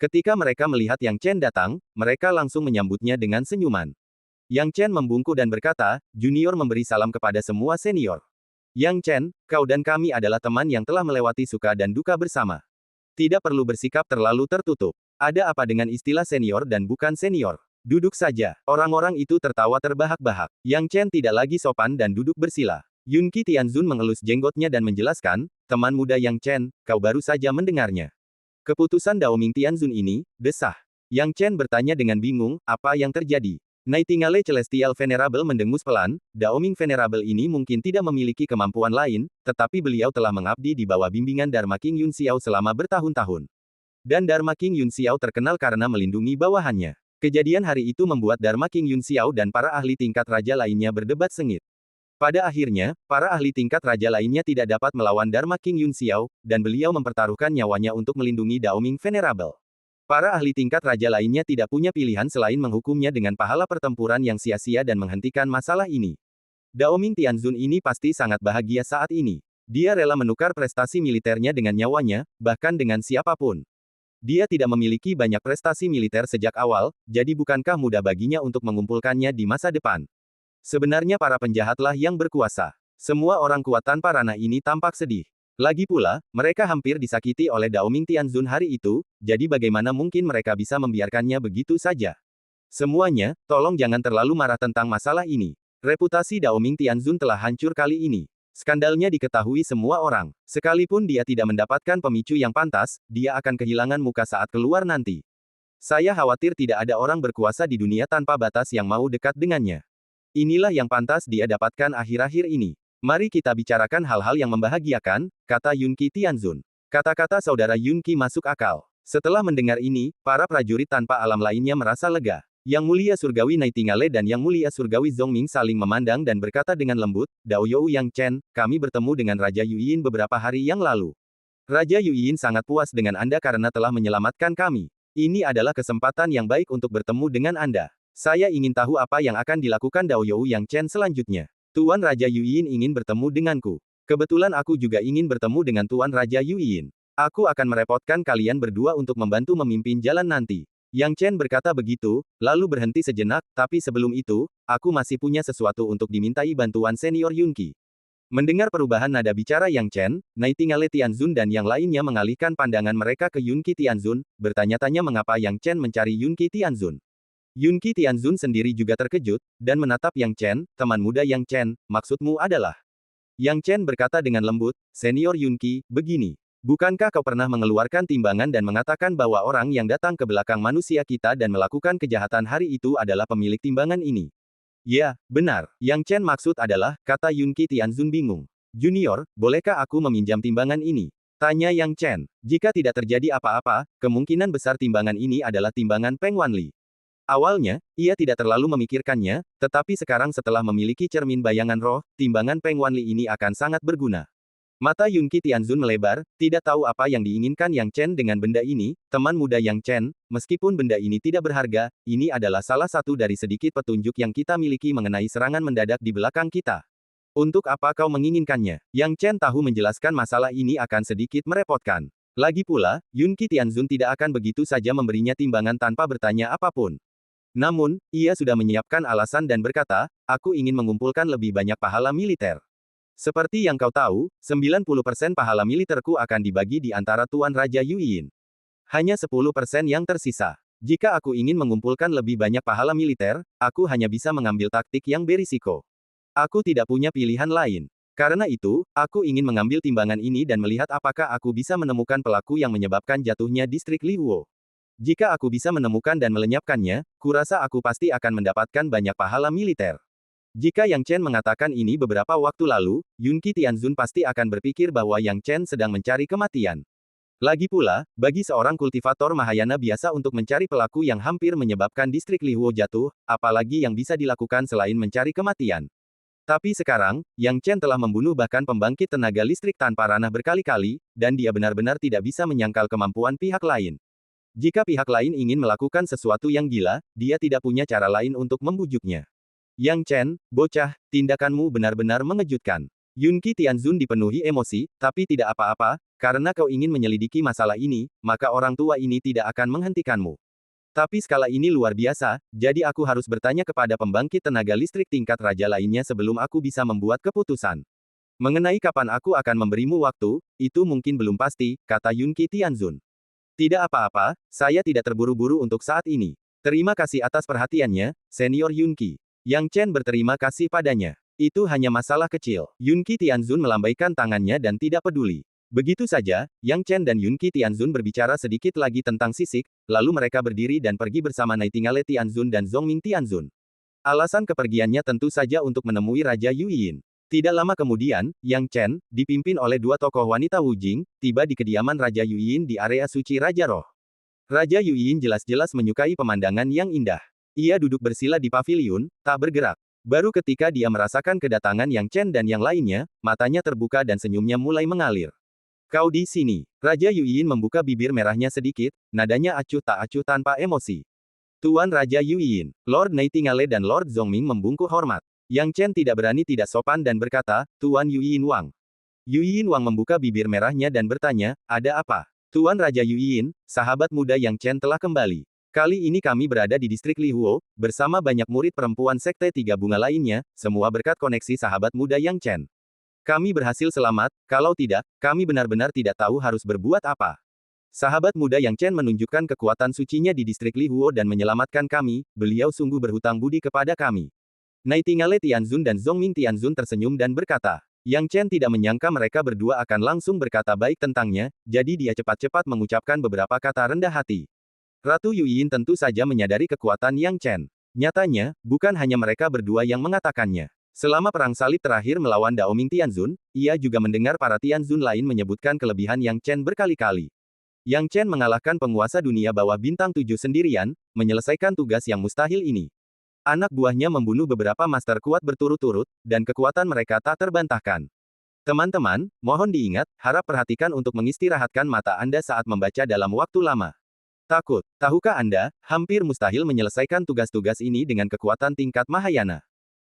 Ketika mereka melihat Yang Chen datang, mereka langsung menyambutnya dengan senyuman. Yang Chen membungkuk dan berkata, junior memberi salam kepada semua senior. Yang Chen, kau dan kami adalah teman yang telah melewati suka dan duka bersama. Tidak perlu bersikap terlalu tertutup. Ada apa dengan istilah senior dan bukan senior? Duduk saja. Orang-orang itu tertawa terbahak-bahak. Yang Chen tidak lagi sopan dan duduk bersila. Yunqi Tianzun mengelus jenggotnya dan menjelaskan, teman muda Yang Chen, kau baru saja mendengarnya. Keputusan Daoming Tianzun ini, desah. Yang Chen bertanya dengan bingung, apa yang terjadi? Nightingale Celestial Venerable mendengus pelan, Daoming Venerable ini mungkin tidak memiliki kemampuan lain, tetapi beliau telah mengabdi di bawah bimbingan Dharma King Yun Xiao selama bertahun-tahun. Dan Dharma King Yun Xiao terkenal karena melindungi bawahannya. Kejadian hari itu membuat Dharma King Yun Xiao dan para ahli tingkat raja lainnya berdebat sengit. Pada akhirnya, para ahli tingkat raja lainnya tidak dapat melawan Dharma King Yun Xiao, dan beliau mempertaruhkan nyawanya untuk melindungi Daoming Venerable. Para ahli tingkat raja lainnya tidak punya pilihan selain menghukumnya dengan pahala pertempuran yang sia-sia dan menghentikan masalah ini. Daoming Tianzun ini pasti sangat bahagia saat ini. Dia rela menukar prestasi militernya dengan nyawanya, bahkan dengan siapapun. Dia tidak memiliki banyak prestasi militer sejak awal, jadi bukankah mudah baginya untuk mengumpulkannya di masa depan? Sebenarnya para penjahatlah yang berkuasa. Semua orang kuat tanpa ranah ini tampak sedih. Lagi pula, mereka hampir disakiti oleh Daoming Tianzun hari itu, jadi bagaimana mungkin mereka bisa membiarkannya begitu saja? Semuanya, tolong jangan terlalu marah tentang masalah ini. Reputasi Daoming Tianzun telah hancur kali ini. Skandalnya diketahui semua orang. Sekalipun dia tidak mendapatkan pemicu yang pantas, dia akan kehilangan muka saat keluar nanti. Saya khawatir tidak ada orang berkuasa di dunia tanpa batas yang mau dekat dengannya. Inilah yang pantas dia dapatkan akhir-akhir ini. Mari kita bicarakan hal-hal yang membahagiakan, kata Yunqi Tianzun. Kata-kata saudara Yunqi masuk akal. Setelah mendengar ini, para prajurit tanpa alam lainnya merasa lega. Yang Mulia Surgawi Nightingale dan Yang Mulia Surgawi Zongming saling memandang dan berkata dengan lembut, Dao You Yang Chen, kami bertemu dengan Raja Yuyin beberapa hari yang lalu. Raja Yuyin sangat puas dengan Anda karena telah menyelamatkan kami. Ini adalah kesempatan yang baik untuk bertemu dengan Anda. Saya ingin tahu apa yang akan dilakukan Dao You Yang Chen selanjutnya. Tuan Raja Yuyin ingin bertemu denganku. Kebetulan aku juga ingin bertemu dengan Tuan Raja Yuyin. Aku akan merepotkan kalian berdua untuk membantu memimpin jalan nanti. Yang Chen berkata begitu, lalu berhenti sejenak, tapi sebelum itu, aku masih punya sesuatu untuk dimintai bantuan senior Yunqi. Mendengar perubahan nada bicara Yang Chen, Nightingale Tianzun dan yang lainnya mengalihkan pandangan mereka ke Yunqi Tianzun, bertanya-tanya mengapa Yang Chen mencari Yunqi Tianzun. Yunqi Tianzun sendiri juga terkejut, dan menatap Yang Chen, teman muda Yang Chen, maksudmu adalah? Yang Chen berkata dengan lembut, Senior Yunqi, begini. Bukankah kau pernah mengeluarkan timbangan dan mengatakan bahwa orang yang datang ke belakang manusia kita dan melakukan kejahatan hari itu adalah pemilik timbangan ini? Ya, benar. Yang Chen maksud adalah, kata Yunqi Tianzun bingung. Junior, bolehkah aku meminjam timbangan ini? Tanya Yang Chen. Jika tidak terjadi apa-apa, kemungkinan besar timbangan ini adalah timbangan Peng Wanli. Awalnya, ia tidak terlalu memikirkannya, tetapi sekarang setelah memiliki cermin bayangan roh, timbangan Peng Wanli ini akan sangat berguna. Mata Yunqi Tianzun melebar, tidak tahu apa yang diinginkan Yang Chen dengan benda ini, teman muda Yang Chen, meskipun benda ini tidak berharga, ini adalah salah satu dari sedikit petunjuk yang kita miliki mengenai serangan mendadak di belakang kita. Untuk apa kau menginginkannya? Yang Chen tahu menjelaskan masalah ini akan sedikit merepotkan. Lagi pula, Yunqi Tianzun tidak akan begitu saja memberinya timbangan tanpa bertanya apapun. Namun, ia sudah menyiapkan alasan dan berkata, aku ingin mengumpulkan lebih banyak pahala militer. Seperti yang kau tahu, 90% pahala militerku akan dibagi di antara Tuan Raja Yuyin. Hanya 10% yang tersisa. Jika aku ingin mengumpulkan lebih banyak pahala militer, aku hanya bisa mengambil taktik yang berisiko. Aku tidak punya pilihan lain. Karena itu, aku ingin mengambil timbangan ini dan melihat apakah aku bisa menemukan pelaku yang menyebabkan jatuhnya distrik Lihuo. Jika aku bisa menemukan dan melenyapkannya, kurasa aku pasti akan mendapatkan banyak pahala militer. Jika Yang Chen mengatakan ini beberapa waktu lalu, Yunqi Tianzun pasti akan berpikir bahwa Yang Chen sedang mencari kematian. Lagi pula, bagi seorang kultivator Mahayana biasa untuk mencari pelaku yang hampir menyebabkan distrik Lihuo jatuh, apalagi yang bisa dilakukan selain mencari kematian. Tapi sekarang, Yang Chen telah membunuh bahkan pembangkit tenaga listrik tanpa ranah berkali-kali, dan dia benar-benar tidak bisa menyangkal kemampuan pihak lain. Jika pihak lain ingin melakukan sesuatu yang gila, dia tidak punya cara lain untuk membujuknya. Yang Chen, bocah, tindakanmu benar-benar mengejutkan. Yunqi Tianzun dipenuhi emosi, tapi tidak apa-apa, karena kau ingin menyelidiki masalah ini, maka orang tua ini tidak akan menghentikanmu. Tapi skala ini luar biasa, jadi aku harus bertanya kepada pembangkit tenaga listrik tingkat raja lainnya sebelum aku bisa membuat keputusan. Mengenai kapan aku akan memberimu waktu, itu mungkin belum pasti, kata Yunqi Tianzun. Tidak apa-apa, saya tidak terburu-buru untuk saat ini. Terima kasih atas perhatiannya, Senior Yunqi. Yang Chen berterima kasih padanya. Itu hanya masalah kecil. Yunqi Tianzun melambaikan tangannya dan tidak peduli. Begitu saja, Yang Chen dan Yunqi Tianzun berbicara sedikit lagi tentang sisik, lalu mereka berdiri dan pergi bersama Nightingale Tianzun dan Zongming Tianzun. Alasan kepergiannya tentu saja untuk menemui Raja Yuyin. Tidak lama kemudian, Yang Chen, dipimpin oleh dua tokoh wanita Wujing, tiba di kediaman Raja Yuyin di area suci Raja Roh. Raja Yuyin jelas-jelas menyukai pemandangan yang indah. Ia duduk bersila di paviliun, tak bergerak. Baru ketika dia merasakan kedatangan Yang Chen dan yang lainnya, matanya terbuka dan senyumnya mulai mengalir. Kau di sini. Raja Yuyin membuka bibir merahnya sedikit, nadanya acuh tak acuh tanpa emosi. Tuan Raja Yuyin, Lord Nightingale dan Lord Zongming membungkuk hormat. Yang Chen tidak berani tidak sopan dan berkata, Tuan Yuyin Wang. Yuyin Wang membuka bibir merahnya dan bertanya, ada apa? Tuan Raja Yuyin, sahabat muda Yang Chen telah kembali. Kali ini kami berada di distrik Lihuo, bersama banyak murid perempuan Sekte Tiga Bunga lainnya, semua berkat koneksi sahabat muda Yang Chen. Kami berhasil selamat, kalau tidak, kami benar-benar tidak tahu harus berbuat apa. Sahabat muda Yang Chen menunjukkan kekuatan sucinya di distrik Lihuo dan menyelamatkan kami, beliau sungguh berhutang budi kepada kami. Nightingale Tianzun dan Zhongming Tianzun tersenyum dan berkata, Yang Chen tidak menyangka mereka berdua akan langsung berkata baik tentangnya, jadi dia cepat-cepat mengucapkan beberapa kata rendah hati. Ratu Yuyin tentu saja menyadari kekuatan Yang Chen. Nyatanya, bukan hanya mereka berdua yang mengatakannya. Selama perang salib terakhir melawan Daoming Tianzun, ia juga mendengar para Tianzun lain menyebutkan kelebihan Yang Chen berkali-kali. Yang Chen mengalahkan penguasa dunia bawah bintang 7 sendirian, menyelesaikan tugas yang mustahil ini. Anak buahnya membunuh beberapa master kuat berturut-turut, dan kekuatan mereka tak terbantahkan. Teman-teman, mohon diingat, harap perhatikan untuk mengistirahatkan mata Anda saat membaca dalam waktu lama. Takut, tahukah Anda, hampir mustahil menyelesaikan tugas-tugas ini dengan kekuatan tingkat Mahayana.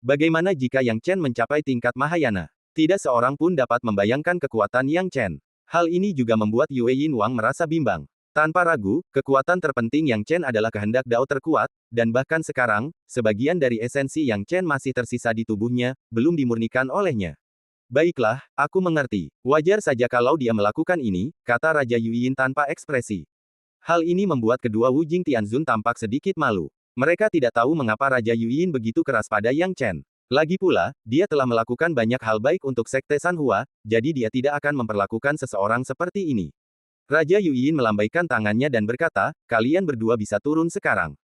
Bagaimana jika Yang Chen mencapai tingkat Mahayana? Tidak seorang pun dapat membayangkan kekuatan Yang Chen. Hal ini juga membuat Yue Yinwang merasa bimbang. Tanpa ragu, kekuatan terpenting Yang Chen adalah kehendak Dao terkuat, dan bahkan sekarang, sebagian dari esensi Yang Chen masih tersisa di tubuhnya, belum dimurnikan olehnya. Baiklah, aku mengerti. Wajar saja kalau dia melakukan ini, kata Raja Yuyin tanpa ekspresi. Hal ini membuat kedua Wu Jing Tianzun tampak sedikit malu. Mereka tidak tahu mengapa Raja Yuyin begitu keras pada Yang Chen. Lagi pula, dia telah melakukan banyak hal baik untuk Sekte Sanhua, jadi dia tidak akan memperlakukan seseorang seperti ini. Raja Yuyin melambaikan tangannya dan berkata, kalian berdua bisa turun sekarang.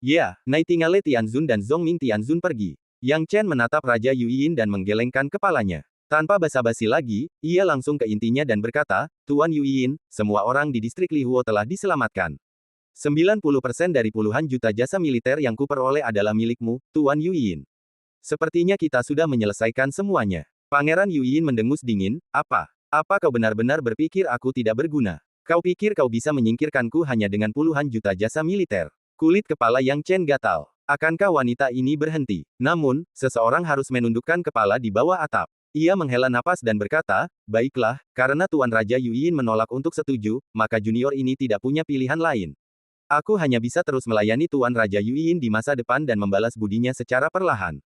Ya, Nightingale Tianzun dan Zhongming Tianzun pergi. Yang Chen menatap Raja Yuyin dan menggelengkan kepalanya. Tanpa basa-basi lagi, ia langsung ke intinya dan berkata, Tuan Yuyin, semua orang di distrik Lihuo telah diselamatkan. 90% dari puluhan juta jasa militer yang kuperoleh adalah milikmu, Tuan Yuyin. Sepertinya kita sudah menyelesaikan semuanya. Pangeran Yuyin mendengus dingin, apa? Apa kau benar-benar berpikir aku tidak berguna? Kau pikir kau bisa menyingkirkanku hanya dengan puluhan juta jasa militer? Kulit kepala Yang Chen gatal. Akankah wanita ini berhenti? Namun, seseorang harus menundukkan kepala di bawah atap. Ia menghela napas dan berkata, baiklah, karena Tuan Raja Yuyin menolak untuk setuju, maka junior ini tidak punya pilihan lain. Aku hanya bisa terus melayani Tuan Raja Yuyin di masa depan dan membalas budinya secara perlahan.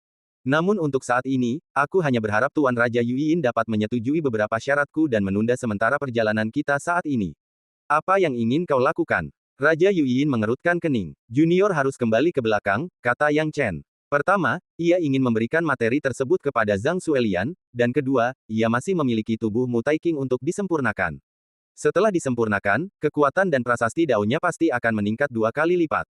Namun untuk saat ini, aku hanya berharap Tuan Raja Yuyin dapat menyetujui beberapa syaratku dan menunda sementara perjalanan kita saat ini. Apa yang ingin kau lakukan? Raja Yuyin mengerutkan kening. Junior harus kembali ke belakang, kata Yang Chen. Pertama, ia ingin memberikan materi tersebut kepada Zhang Suelian, dan kedua, ia masih memiliki tubuh Mu Taiking untuk disempurnakan. Setelah disempurnakan, kekuatan dan prasasti daunnya pasti akan meningkat 2 kali lipat.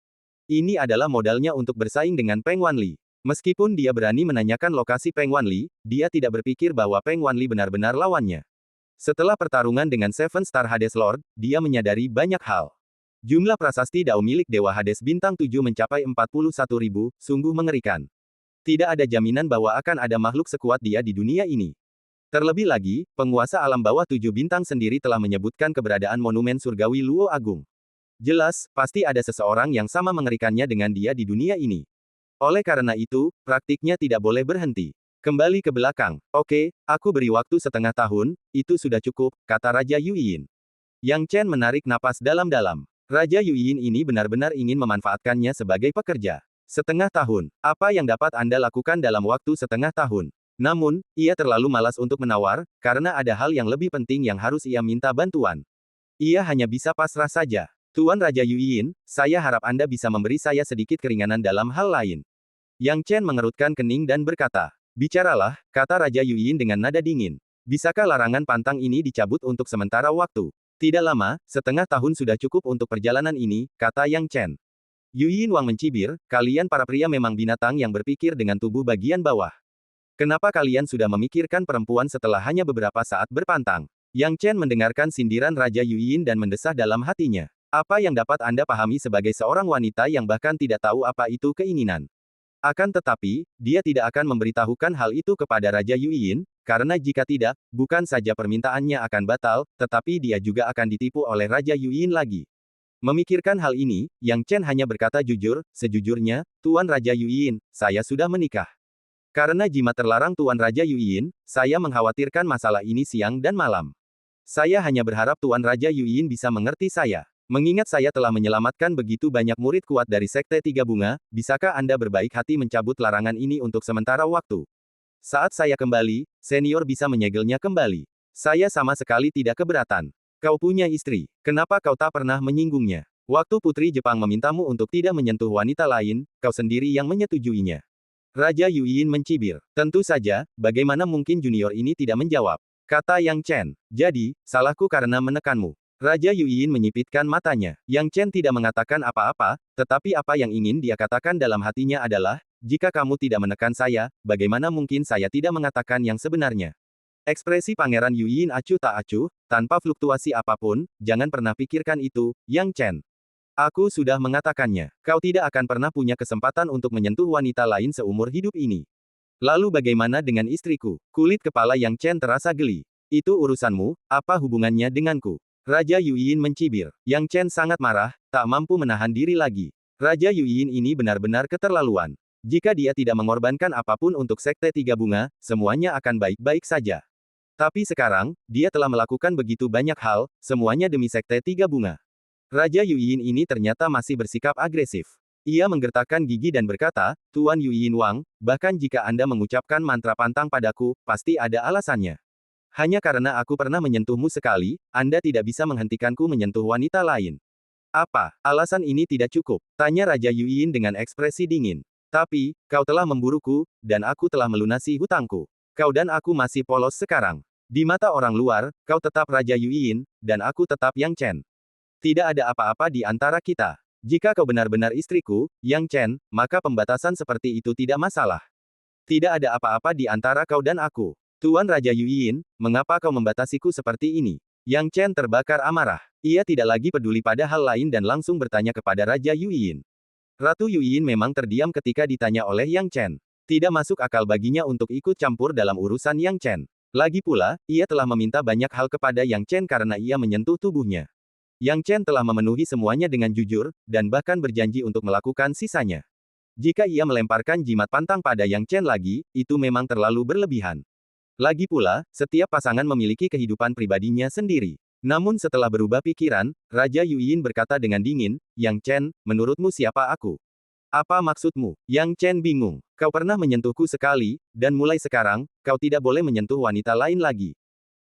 Ini adalah modalnya untuk bersaing dengan Peng Wanli. Meskipun dia berani menanyakan lokasi Peng Wanli, dia tidak berpikir bahwa Peng Wanli benar-benar lawannya. Setelah pertarungan dengan Seven Star Hades Lord, dia menyadari banyak hal. Jumlah prasasti Dao milik Dewa Hades Bintang 7 mencapai 41.000, sungguh mengerikan. Tidak ada jaminan bahwa akan ada makhluk sekuat dia di dunia ini. Terlebih lagi, penguasa alam bawah 7 bintang sendiri telah menyebutkan keberadaan monumen surgawi Luo Agung. Jelas, pasti ada seseorang yang sama mengerikannya dengan dia di dunia ini. Oleh karena itu, praktiknya tidak boleh berhenti. Kembali ke belakang. Oke, aku beri waktu setengah tahun, itu sudah cukup, kata Raja Yuyin. Yang Chen menarik napas dalam-dalam. Raja Yuyin ini benar-benar ingin memanfaatkannya sebagai pekerja. Setengah tahun. Apa yang dapat Anda lakukan dalam waktu setengah tahun? Namun, ia terlalu malas untuk menawar, karena ada hal yang lebih penting yang harus ia minta bantuan. Ia hanya bisa pasrah saja. Tuan Raja Yuyin, saya harap Anda bisa memberi saya sedikit keringanan dalam hal lain. Yang Chen mengerutkan kening dan berkata, bicaralah, kata Raja Yuyin dengan nada dingin. Bisakah larangan pantang ini dicabut untuk sementara waktu? Tidak lama, setengah tahun sudah cukup untuk perjalanan ini, kata Yang Chen. Yuyin Wang mencibir, kalian para pria memang binatang yang berpikir dengan tubuh bagian bawah. Kenapa kalian sudah memikirkan perempuan setelah hanya beberapa saat berpantang? Yang Chen mendengarkan sindiran Raja Yuyin dan mendesah dalam hatinya. Apa yang dapat Anda pahami sebagai seorang wanita yang bahkan tidak tahu apa itu keinginan? Akan tetapi, dia tidak akan memberitahukan hal itu kepada Raja Yuyin, karena jika tidak, bukan saja permintaannya akan batal, tetapi dia juga akan ditipu oleh Raja Yuyin lagi. Memikirkan hal ini, Yang Chen hanya berkata jujur, sejujurnya, Tuan Raja Yuyin, saya sudah menikah. Karena jimat terlarang Tuan Raja Yuyin, saya mengkhawatirkan masalah ini siang dan malam. Saya hanya berharap Tuan Raja Yuyin bisa mengerti saya. Mengingat saya telah menyelamatkan begitu banyak murid kuat dari Sekte Tiga Bunga, bisakah Anda berbaik hati mencabut larangan ini untuk sementara waktu? Saat saya kembali, senior bisa menyegelnya kembali. Saya sama sekali tidak keberatan. Kau punya istri, kenapa kau tak pernah menyinggungnya? Waktu Putri Jepang memintamu untuk tidak menyentuh wanita lain, kau sendiri yang menyetujuinya. Raja Yuyin mencibir. Tentu saja, bagaimana mungkin junior ini tidak menjawab? Kata Yang Chen. Jadi, salahku karena menekanmu. Raja Yuyin menyipitkan matanya. Yang Chen tidak mengatakan apa-apa, tetapi apa yang ingin dia katakan dalam hatinya adalah, jika kamu tidak menekan saya, bagaimana mungkin saya tidak mengatakan yang sebenarnya? Ekspresi Pangeran Yuyin acuh tak acuh, tanpa fluktuasi apapun, jangan pernah pikirkan itu, Yang Chen. Aku sudah mengatakannya. Kau tidak akan pernah punya kesempatan untuk menyentuh wanita lain seumur hidup ini. Lalu bagaimana dengan istriku? Kulit kepala Yang Chen terasa geli. Itu urusanmu, apa hubungannya denganku? Raja Yuyin mencibir. Yang Chen sangat marah, tak mampu menahan diri lagi. Raja Yuyin ini benar-benar keterlaluan. Jika dia tidak mengorbankan apapun untuk Sekte Tiga Bunga, semuanya akan baik-baik saja. Tapi sekarang, dia telah melakukan begitu banyak hal, semuanya demi Sekte Tiga Bunga. Raja Yuyin ini ternyata masih bersikap agresif. Ia menggertakkan gigi dan berkata, Tuan Yuyin Wang, bahkan jika Anda mengucapkan mantra pantang padaku, pasti ada alasannya. Hanya karena aku pernah menyentuhmu sekali, Anda tidak bisa menghentikanku menyentuh wanita lain. Apa, alasan ini tidak cukup? Tanya Raja Yuyin dengan ekspresi dingin. Tapi, kau telah memburuku, dan aku telah melunasi hutangku. Kau dan aku masih polos sekarang. Di mata orang luar, kau tetap Raja Yuyin, dan aku tetap Yang Chen. Tidak ada apa-apa di antara kita. Jika kau benar-benar istriku, Yang Chen, maka pembatasan seperti itu tidak masalah. Tidak ada apa-apa di antara kau dan aku. Tuan Raja Yuyin, mengapa kau membatasiku seperti ini? Yang Chen terbakar amarah. Ia tidak lagi peduli pada hal lain dan langsung bertanya kepada Raja Yuyin. Ratu Yuyin memang terdiam ketika ditanya oleh Yang Chen. Tidak masuk akal baginya untuk ikut campur dalam urusan Yang Chen. Lagi pula, ia telah meminta banyak hal kepada Yang Chen karena ia menyentuh tubuhnya. Yang Chen telah memenuhi semuanya dengan jujur, dan bahkan berjanji untuk melakukan sisanya. Jika ia melemparkan jimat pantang pada Yang Chen lagi, itu memang terlalu berlebihan. Lagi pula, setiap pasangan memiliki kehidupan pribadinya sendiri. Namun setelah berubah pikiran, Raja Yuyin berkata dengan dingin, Yang Chen, menurutmu siapa aku? Apa maksudmu? Yang Chen bingung. Kau pernah menyentuhku sekali, dan mulai sekarang, kau tidak boleh menyentuh wanita lain lagi.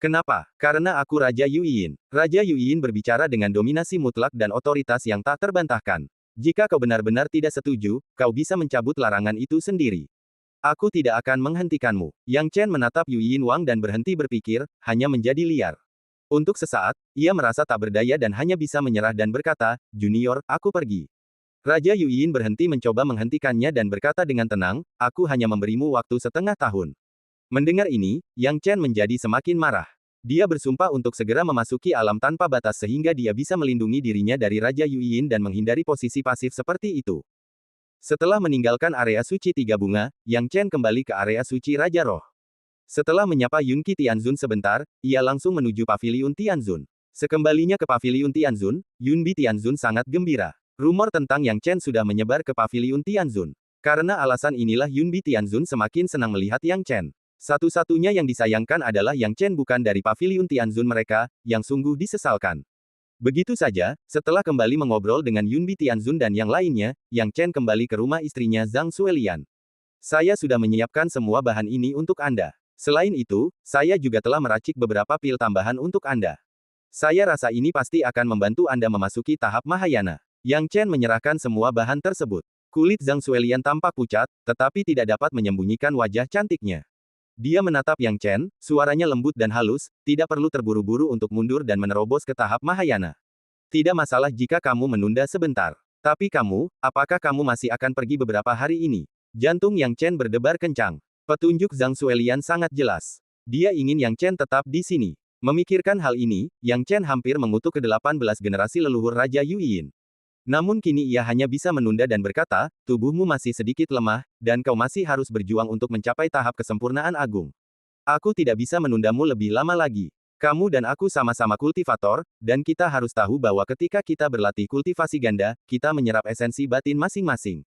Kenapa? Karena aku Raja Yuyin. Raja Yuyin berbicara dengan dominasi mutlak dan otoritas yang tak terbantahkan. Jika kau benar-benar tidak setuju, kau bisa mencabut larangan itu sendiri. Aku tidak akan menghentikanmu. Yang Chen menatap Yuyin Wang dan berhenti berpikir, hanya menjadi liar. Untuk sesaat, ia merasa tak berdaya dan hanya bisa menyerah dan berkata, Junior, aku pergi. Raja Yuyin berhenti mencoba menghentikannya dan berkata dengan tenang, aku hanya memberimu waktu setengah tahun. Mendengar ini, Yang Chen menjadi semakin marah. Dia bersumpah untuk segera memasuki alam tanpa batas sehingga dia bisa melindungi dirinya dari Raja Yuyin dan menghindari posisi pasif seperti itu. Setelah meninggalkan area suci Tiga Bunga, Yang Chen kembali ke area suci Raja Roh. Setelah menyapa Yunqi Tianzun sebentar, ia langsung menuju Paviliun Tianzun. Sekembalinya ke Paviliun Tianzun, Yunbi Tianzun sangat gembira. Rumor tentang Yang Chen sudah menyebar ke Paviliun Tianzun. Karena alasan inilah Yunbi Tianzun semakin senang melihat Yang Chen. Satu-satunya yang disayangkan adalah Yang Chen bukan dari Paviliun Tianzun mereka, yang sungguh disesalkan. Begitu saja, setelah kembali mengobrol dengan Yunbi Tianzun dan yang lainnya, Yang Chen kembali ke rumah istrinya Zhang Suelian. Saya sudah menyiapkan semua bahan ini untuk Anda. Selain itu, saya juga telah meracik beberapa pil tambahan untuk Anda. Saya rasa ini pasti akan membantu Anda memasuki tahap Mahayana. Yang Chen menyerahkan semua bahan tersebut. Kulit Zhang Suelian tampak pucat, tetapi tidak dapat menyembunyikan wajah cantiknya. Dia menatap Yang Chen, suaranya lembut dan halus, tidak perlu terburu-buru untuk mundur dan menerobos ke tahap Mahayana. Tidak masalah jika kamu menunda sebentar. Tapi kamu, apakah kamu masih akan pergi beberapa hari ini? Jantung Yang Chen berdebar kencang. Petunjuk Zhang Suelian sangat jelas. Dia ingin Yang Chen tetap di sini. Memikirkan hal ini, Yang Chen hampir mengutuk ke-18 generasi leluhur Raja Yuyin. Namun kini ia hanya bisa menunda dan berkata, tubuhmu masih sedikit lemah, dan kau masih harus berjuang untuk mencapai tahap kesempurnaan agung. Aku tidak bisa menundamu lebih lama lagi. Kamu dan aku sama-sama kultivator, dan kita harus tahu bahwa ketika kita berlatih kultivasi ganda, kita menyerap esensi batin masing-masing.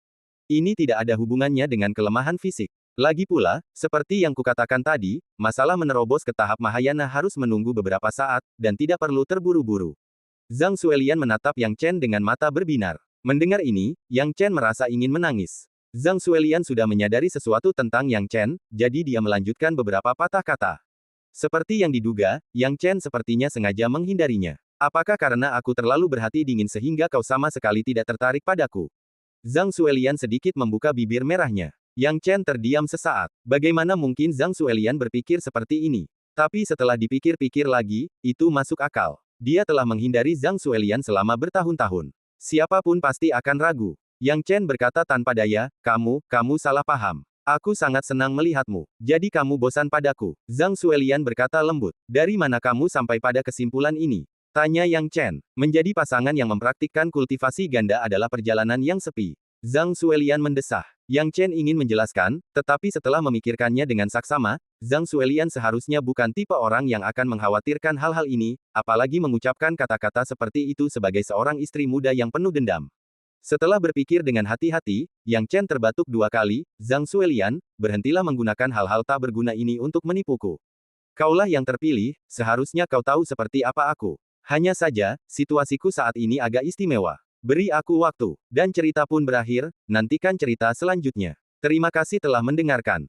Ini tidak ada hubungannya dengan kelemahan fisik. Lagi pula, seperti yang kukatakan tadi, masalah menerobos ke tahap Mahayana harus menunggu beberapa saat, dan tidak perlu terburu-buru. Zhang Xuelian menatap Yang Chen dengan mata berbinar. Mendengar ini, Yang Chen merasa ingin menangis. Zhang Xuelian sudah menyadari sesuatu tentang Yang Chen, jadi dia melanjutkan beberapa patah kata. Seperti yang diduga, Yang Chen sepertinya sengaja menghindarinya. Apakah karena aku terlalu berhati dingin sehingga kau sama sekali tidak tertarik padaku? Zhang Xuelian sedikit membuka bibir merahnya. Yang Chen terdiam sesaat. Bagaimana mungkin Zhang Xuelian berpikir seperti ini? Tapi setelah dipikir-pikir lagi, itu masuk akal. Dia telah menghindari Zhang Xuelian selama bertahun-tahun. Siapapun pasti akan ragu. Yang Chen berkata tanpa daya, kamu salah paham. Aku sangat senang melihatmu. Jadi kamu bosan padaku. Zhang Xuelian berkata lembut. Dari mana kamu sampai pada kesimpulan ini? Tanya Yang Chen. Menjadi pasangan yang mempraktikkan kultivasi ganda adalah perjalanan yang sepi. Zhang Xuelian mendesah. Yang Chen ingin menjelaskan, tetapi setelah memikirkannya dengan saksama, Zhang Xuelian seharusnya bukan tipe orang yang akan mengkhawatirkan hal-hal ini, apalagi mengucapkan kata-kata seperti itu sebagai seorang istri muda yang penuh dendam. Setelah berpikir dengan hati-hati, Yang Chen terbatuk 2 kali, Zhang Xuelian, berhentilah menggunakan hal-hal tak berguna ini untuk menipuku. Kaulah yang terpilih, seharusnya kau tahu seperti apa aku. Hanya saja, situasiku saat ini agak istimewa. Beri aku waktu. Dan cerita pun berakhir, nantikan cerita selanjutnya. Terima kasih telah mendengarkan.